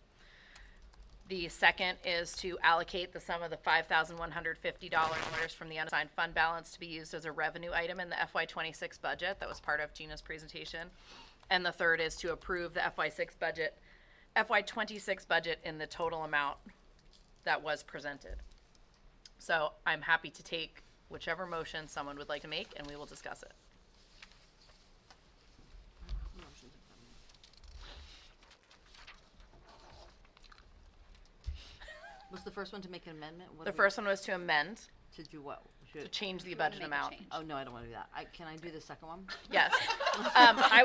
The second is to allocate the sum of the $5,150 from the unassigned fund balance to be used as a revenue item in the FY26 budget. That was part of Gina's presentation. And the third is to approve the FY26 budget in the total amount that was presented. So I'm happy to take whichever motion someone would like to make, and we will discuss it. Was the first one to make an amendment? What The do we- first one was to amend, To do what? to change the budget Make a amount. change. Oh, no, I don't wanna do that. Can I do the second one? Yes. I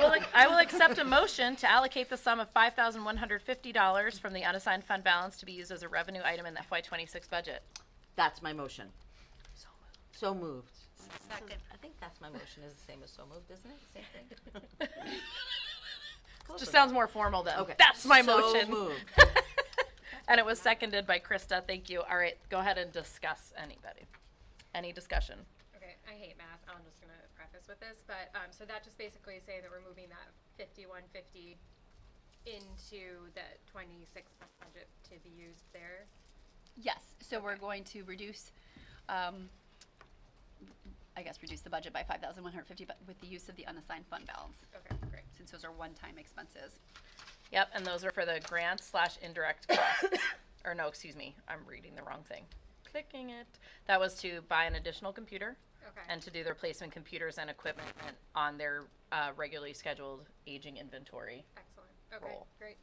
will accept a motion to allocate the sum of $5,150 from the unassigned fund balance to be used as a revenue item in the FY26 budget. That's my motion. So moved. Second. I think that's my motion is the same as so moved, isn't it? Same thing? Just sounds more formal then. Okay. That's my So motion. moved. And it was seconded by Krista. Thank you. All right, go ahead and discuss anybody. Any discussion? Okay, I hate math. I'm just gonna preface with this, but so that just basically say that we're moving that 5150 into the 26 budget to be used there. Yes, so we're going to reduce, reduce the budget by $5,150, but with the use of the unassigned fund balance, Okay, great. since those are one-time expenses. Yep, and those are for the grants / indirect costs. or no, excuse me, I'm reading the wrong thing. Clicking it. That was to buy an additional computer. Okay. And to do the replacement computers and equipment on their regularly scheduled aging inventory Excellent. Okay, Roll. great.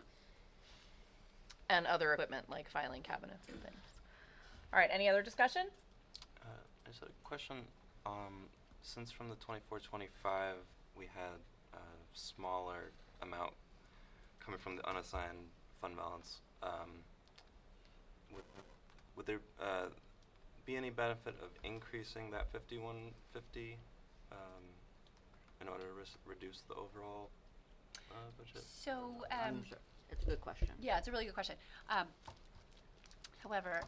and other equipment like filing cabinets and things. All right, any other discussion? I just had a question. Since from the 24-25 we had a smaller amount coming from the unassigned fund balance, would there be any benefit of increasing that 5150 in order to reduce the overall budget? So, Sure. It's a good question. yeah, it's a really good question. However,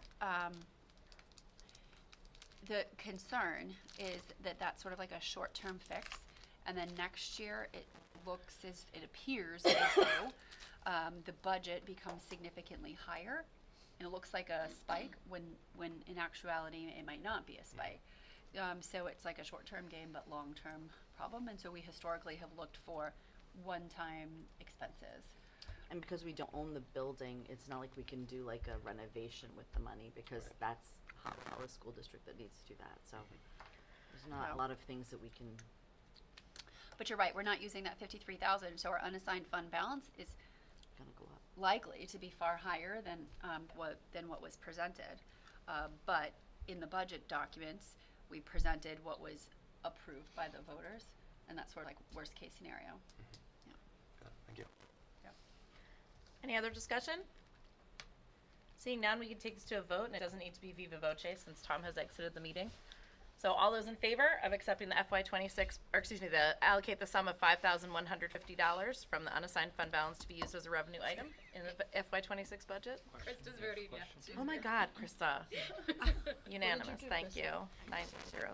the concern is that that's sort of like a short-term fix, and then next year it appears as though the budget becomes significantly higher, and it looks like a spike when in actuality it might not be a spike. So it's like a short-term gain but long-term problem, and so we historically have looked for one-time expenses. And because we don't own the building, it's not like we can do like a renovation with the money, because that's Hollis School District that needs to do that, so there's not a lot of things that we can. But you're right, we're not using that 53,000, so our unassigned fund balance is Gonna go up. likely to be far higher than what was presented. But in the budget documents, we presented what was approved by the voters, and that's sort of like worst case scenario. Yeah. Thank you. Any other discussion? Seeing none, we can take this to a vote, and it doesn't need to be viva voce since Tom has exited the meeting. So all those in favor of accepting the allocate the sum of $5,150 from the unassigned fund balance to be used as a revenue item in the FY26 budget? Krista's voting yes. Oh my God, Krista. Unanimous, thank you. 900,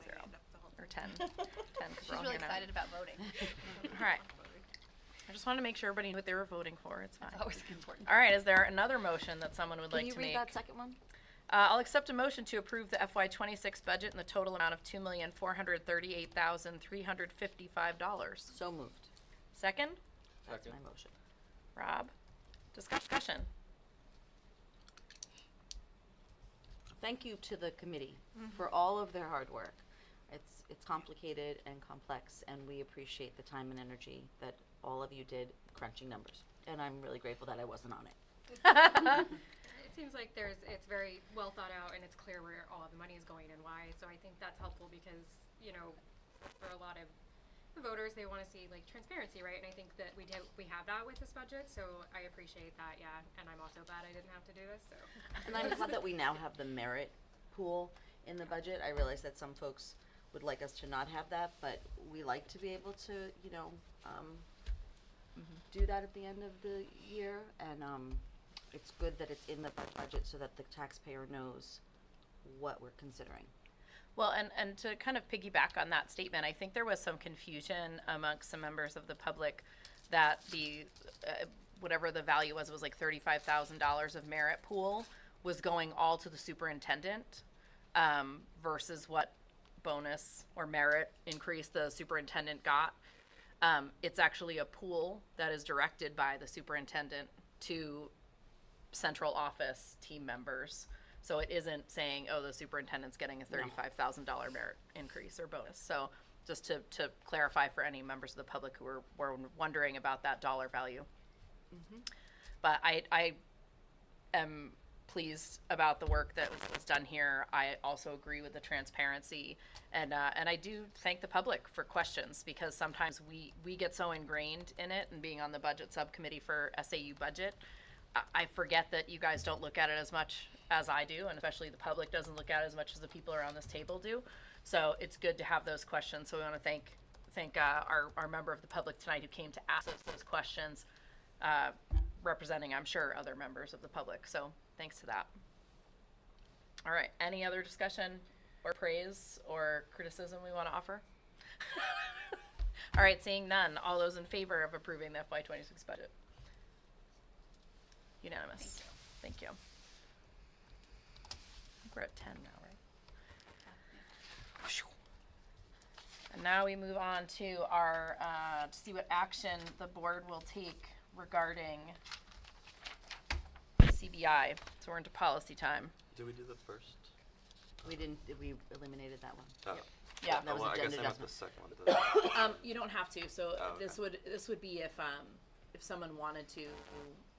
or 10. 10, 'cause we're She's all really here now. excited about voting. All right. I just wanted to make sure everybody knew what they were voting for. It's fine. It's always important. All right, is there another motion that someone would like to make? Can you read that second one? I'll accept a motion to approve the FY26 budget in the total amount of $2,438,355. So moved. Second? That's my motion. Rob? Discussion? Thank you to the committee for all of their hard work. It's complicated and complex, and we appreciate the time and energy that all of you did crunching numbers. And I'm really grateful that I wasn't on it. It seems like it's very well thought out, and it's clear where all of the money is going and why. So I think that's helpful because, for a lot of voters, they want to see like transparency, right? And I think that we have that with this budget. So I appreciate that, yeah. And I'm also glad I didn't have to do this. So. And I'm glad that we now have the merit pool in the budget. I realize that some folks would like us to not have that, but we like to be able to, do that at the end of the year. And it's good that it's in the budget so that the taxpayer knows what we're considering. Well, and to kind of piggyback on that statement, I think there was some confusion amongst some members of the public that the, whatever the value was like $35,000 of merit pool was going all to the superintendent versus what bonus or merit increase the superintendent got. It's actually a pool that is directed by the superintendent to central office team members. So it isn't saying, oh, the superintendent's getting a $35,000 merit increase or bonus. So just to clarify for any members of the public who were wondering about that dollar value. But I am pleased about the work that was done here. I also agree with the transparency, and I do thank the public for questions, because sometimes we get so ingrained in it, and being on the budget subcommittee for SAU budget, I forget that you guys don't look at it as much as I do, and especially the public doesn't look at it as much as the people around this table do. So it's good to have those questions. So we want to thank our member of the public tonight who came to ask us those questions, representing, I'm sure, other members of the public. So thanks to that. All right, any other discussion or praise or criticism we want to offer? All right, seeing none, all those in favor of approving the FY26 budget? Unanimous. Thank you. I think we're at 10 now, right? And now we move on to our, to see what action the board will take regarding CBI, so we're into policy time. Did we do the first? We eliminated that one. Oh. Yeah. That was well, I guess agenda I meant the adjustment. second one. You don't have to, so Oh, okay. this would be if someone wanted to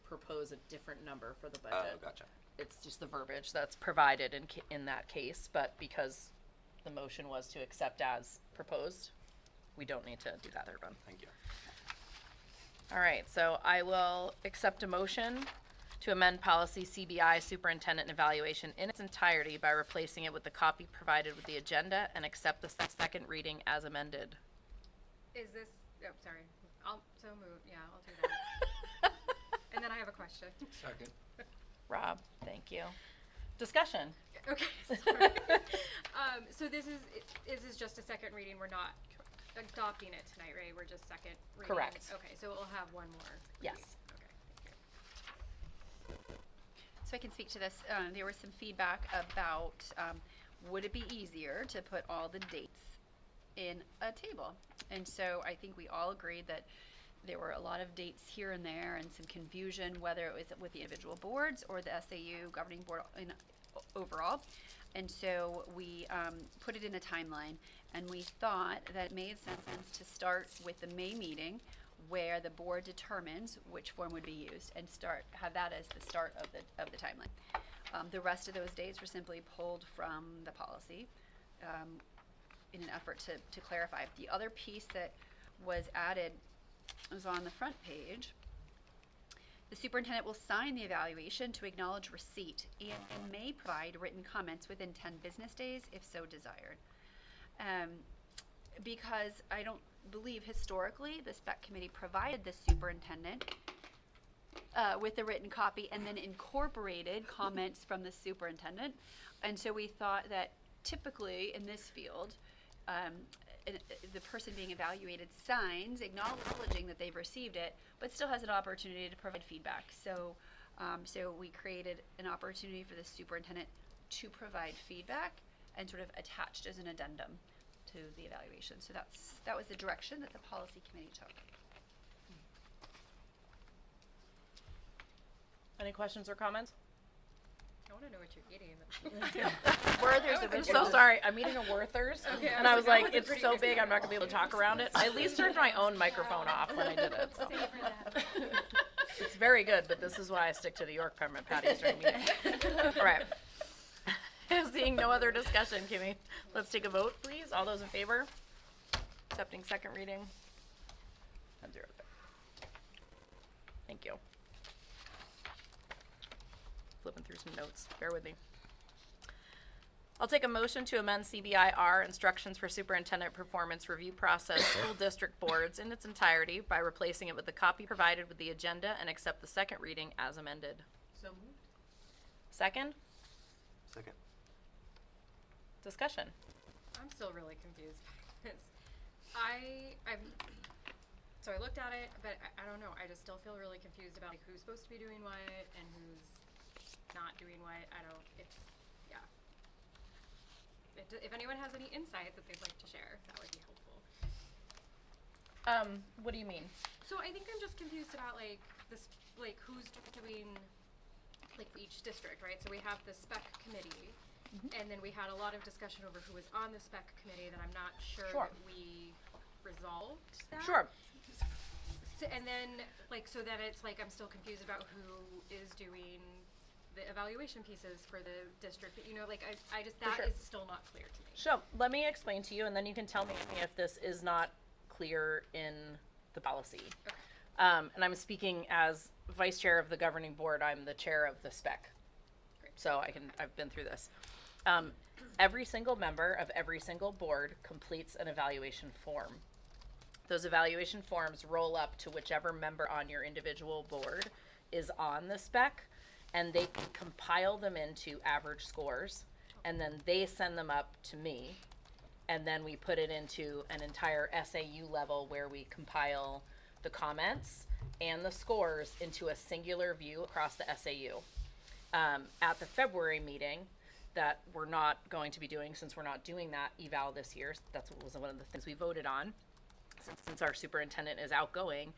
propose a different number for the budget. Oh, gotcha. It's just the verbiage that's provided in that case, but because the motion was to accept as proposed, we don't need to do that, third one. Thank you. All right, so I will accept a motion to amend policy CBI superintendent evaluation in its entirety by replacing it with the copy provided with the agenda and accept the second reading as amended. Is this, oh, sorry, I'll do that. And then I have a question. Second. Rob, thank you. Discussion. Okay, sorry. So this is just a second reading, we're not adopting it tonight, right? We're just second reading? Correct. Okay, so we'll have one more. Yes. reading. Okay, thank you. So I can speak to this. There was some feedback about, would it be easier to put all the dates in a table? And so I think we all agreed that there were a lot of dates here and there and some confusion, whether it was with the individual boards or the SAU Governing Board overall. And so we put it in a timeline, and we thought that it made sense to start with the May meeting, where the board determines which form would be used, and have that as the start of the timeline. The rest of those dates were simply pulled from the policy in an effort to clarify. The other piece that was added was on the front page. The superintendent will sign the evaluation to acknowledge receipt and may provide written comments within 10 business days if so desired. Because I don't believe historically the spec committee provided the superintendent with the written copy and then incorporated comments from the superintendent. And so we thought that typically in this field, the person being evaluated signs acknowledging that they've received it, but still has an opportunity to provide feedback. So we created an opportunity for the superintendent to provide feedback and sort of attached as an addendum to the evaluation. So that was the direction that the policy committee took. Any questions or comments? I wanna know what you're eating. Werther's I'm original. so sorry. I'm eating a Werther's, Okay, and I was like, that it's pretty so good. big, I'm not gonna be able to talk around it. I at least turned my own microphone off when I did it. So. Savor that. It's very good, but this is why I stick to the York peppermint patties during meetings. All right. Seeing no other discussion, Kimmy, let's take a vote, please. All those in favor? Accepting second reading? And 0 there. Thank you. Flipping through some notes. Bear with me. I'll take a motion to amend CBIR instructions for superintendent performance review process school district boards in its entirety by replacing it with the copy provided with the agenda and accept the second reading as amended. So moved. Second? Second. Discussion. I'm still really confused by this. So I looked at it, but I don't know, I just still feel really confused about like who's supposed to be doing what and who's not doing what. Yeah. If anyone has any insight that they'd like to share, that would be helpful. What do you mean? So I think I'm just confused about like this, like who's doing, like for each district, right? So we have the spec committee, and then we had a lot of discussion over who was on the spec committee that I'm not sure Sure. that we resolved that. Sure. So, and then, like, so then it's like I'm still confused about who is doing the evaluation pieces for the district. You know, like I just, that sure. is still not clear to me. So let me explain to you, and then you can tell me if this is not clear in the policy. Okay. And I'm speaking as vice chair of the governing board. I'm the chair of the spec. Great. So I've been through this. Every single member of every single board completes an evaluation form. Those evaluation forms roll up to whichever member on your individual board is on the spec, and they compile them into average scores, and then they send them up to me, and then we put it into an entire SAU level where we compile the comments and the scores into a singular view across the SAU. At the February meeting, that we're not going to be doing, since we're not doing that eval this year, that's what was one of the things we voted on, since our superintendent is outgoing,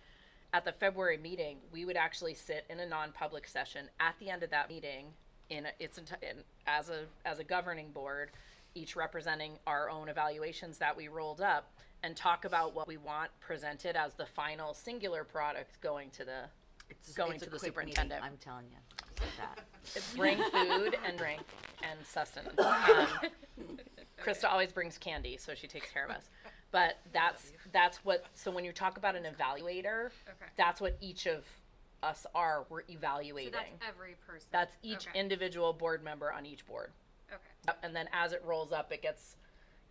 at the February meeting, we would actually sit in a non-public session at the end of that meeting as a governing board, each representing our own evaluations that we rolled up, and talk about what we want presented as the final singular product going to the It's going a to the quick meeting, superintendent. I'm telling you, it's like that. It's bring food and drink and sustenance. Krista always brings candy, so she takes care of us. But that's what. So when you talk about an evaluator, Okay. that's what each of us are. We're evaluating. So that's every person. That's each Okay. individual board member on each board. Okay. Yep, and then as it rolls up, it gets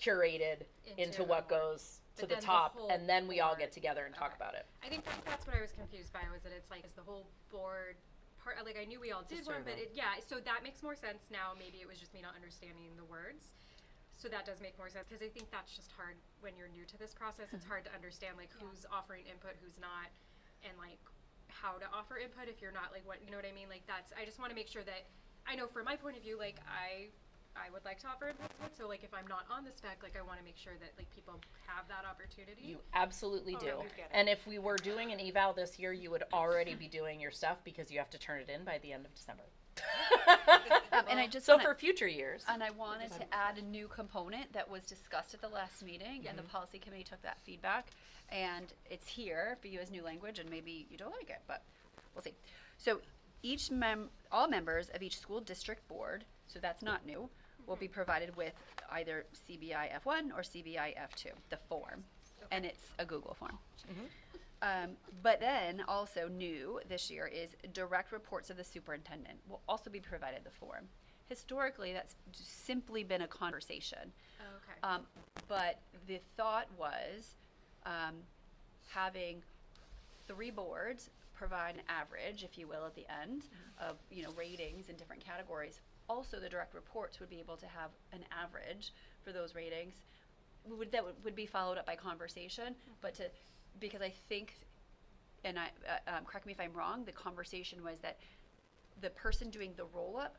curated into what more. goes to But the then the top, whole and then we all board- get together and talk okay. about it. I think that's what I was confused by, was that it's like, is the whole board part, like I knew we all It's a did one, but survey. so that makes more sense now. Maybe it was just me not understanding the words. So that does make more sense, because I think that's just hard when you're new to this process. It's hard to understand like who's offering input, who's not, and like how to offer input if you're not like what, you know what I mean? Like I just want to make sure that I know from my point of view, like I would like to offer input, so like if I'm not on the spec, like I want to make sure that like people have that opportunity. You absolutely do. we get it. And if we were doing an eval this year, you would already be doing your stuff because you have to turn it in by the end of December. And I just So wanna- for future years. And I wanted to add a new component that was discussed at the last meeting, and the policy committee took that feedback, and it's here for you as new language, and maybe you don't like it, but we'll see. So all members of each school district board, so that's not new, will be provided with either CBI F1 or CBI F2, the form, and it's a Google form. But then also new this year is direct reports of the superintendent will also be provided the form. Historically, that's simply been a conversation. Okay. But the thought was having 3 boards provide an average, if you will, at the end of ratings in different categories. Also, the direct reports would be able to have an average for those ratings. That would be followed up by conversation, but because I think, and correct me if I'm wrong, the conversation was that the person doing the roll-up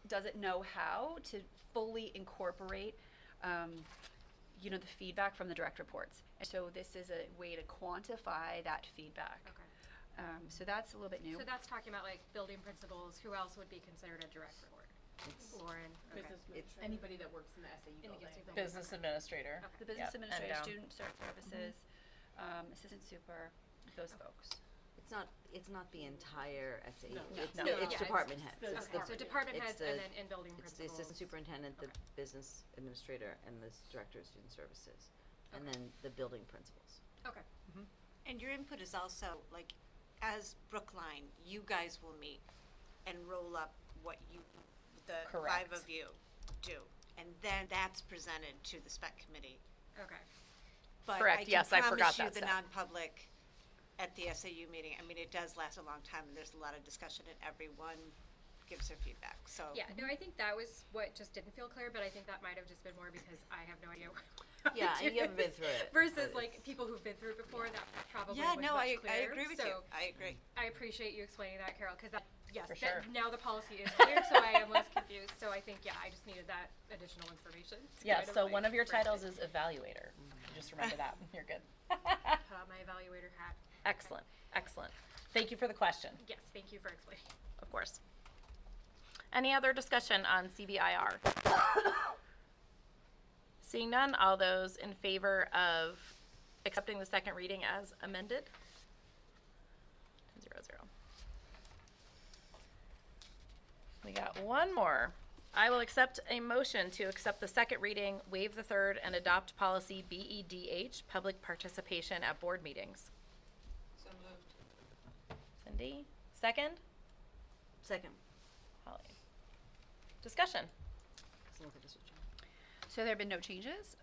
doesn't know how to fully incorporate, the feedback from the direct reports. And so this is a way to quantify that feedback. Okay. So that's a little bit new. So that's talking about like building principals. Who else would be considered a direct report? Lauren. Okay. It's anybody that works in the SAU In the building. SAU building. Business administrator. The business Yep, and administrator, down. student services, assistant super, those folks. It's not the entire SAU. No. It's, No. the- Yeah, it's it's department heads. the It's Okay, so department it's heads the- and then in building It's the principals. assistant superintendent, the Okay. business administrator, and the director of student services, and then the building principals. Okay. And your input is also, like, as Brookline, you guys will meet and roll up what the 5 Correct. of you do. And then that's presented to the spec committee. Okay. But Correct, yes, I forgot that I can promise you step. the non-public at the SAU meeting, I mean, it does last a long time, and there's a lot of discussion, and everyone gives their feedback, so. Yeah, no, I think that was what just didn't feel clear, but I think that might have just been more because I have no idea what Yeah, to and you do haven't been this through it, versus but like people who've been through it before, that probably Yeah, was no, much I clearer. agree with so you, I agree. I appreciate you explaining that, Carol, because yes, For sure. now the policy is clear, so I am less confused. So I think, yeah, I just needed that additional information. to Yeah, kind so like, one of your bridge titles it. is evaluator. Just remember that. You're good. Put on my evaluator hat. Excellent, excellent. Thank you for the question, Yes, thank you for explaining. of course. Any other discussion on CBIR? Seeing none, all those in favor of accepting the second reading as amended? 0-0. We got one more. I will accept a motion to accept the second reading, waive the third, and adopt policy BEDH, public participation at board meetings. So moved. Cindy, second? Second. Holly. Discussion. So look at this one. So there have been no changes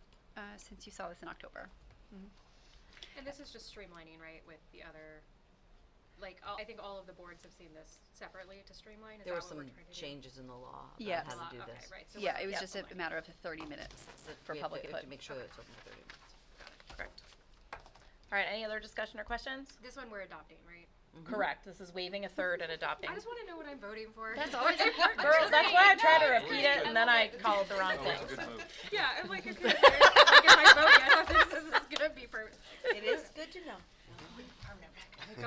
since you saw this in October. And this is just streamlining, right, with the other, like, I think all of the boards have seen this separately to streamline. Is There were that what some we're trying to do? changes in the law Yes. about how to do Okay, this. right, so Yeah, we're- it was yeah, just a fine. matter of 30 minutes for We have public to input. make sure that it's open for 30 minutes. Correct. All right, any other discussion or questions? This one we're adopting, right? Correct. This is waiving a third and adopting. I just want to know what I'm voting for. That's always important. Girl, that's why I try to repeat it and then I called the wrong Always thing. a good move. Yeah, I'm like, okay, like if I vote yes, this is gonna be perfect. It is good to know.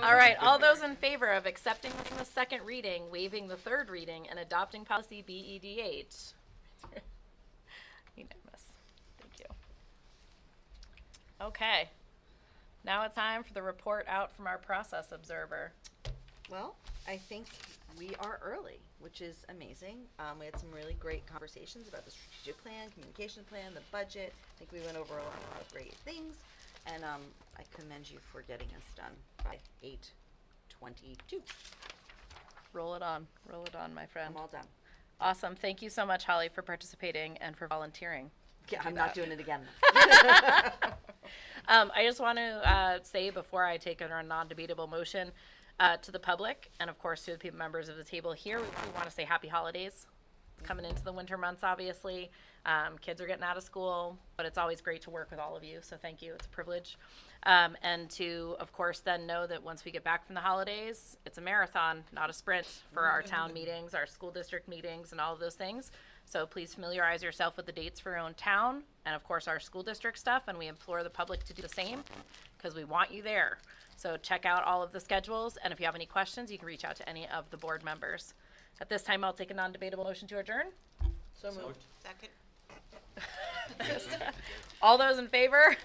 All right, all those in favor of accepting this in the second reading, waiving the third reading, and adopting policy BED8? Unanimous. Thank you. Okay. Now it's time for the report out from our process observer. Well, I think we are early, which is amazing. We had some really great conversations about the strategic plan, communication plan, the budget. I think we went over a lot of great things. And I commend you for getting us done by 8:22. Roll it on, my friend. I'm all done. Awesome. Thank you so much, Holly, for participating and for volunteering. Yeah, I'm not doing it again. I just want to say before I take a non-debatable motion to the public and of course to the members of the table here, we want to say happy holidays. Coming into the winter months, obviously. Kids are getting out of school, but it's always great to work with all of you, so thank you. It's a privilege. And to, of course, then know that once we get back from the holidays, it's a marathon, not a sprint for our town meetings, our school district meetings, and all of those things. So please familiarize yourself with the dates for your own town and, of course, our school district stuff, and we implore the public to do the same because we want you there. So check out all of the schedules, and if you have any questions, you can reach out to any of the board members. At this time, I'll take a non-debatable motion to adjourn. So moved. Second. All those in favor?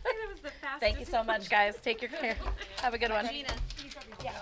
That was the fastest. Thank you so much, guys. Take your care. Have a good one. Gina. Yeah.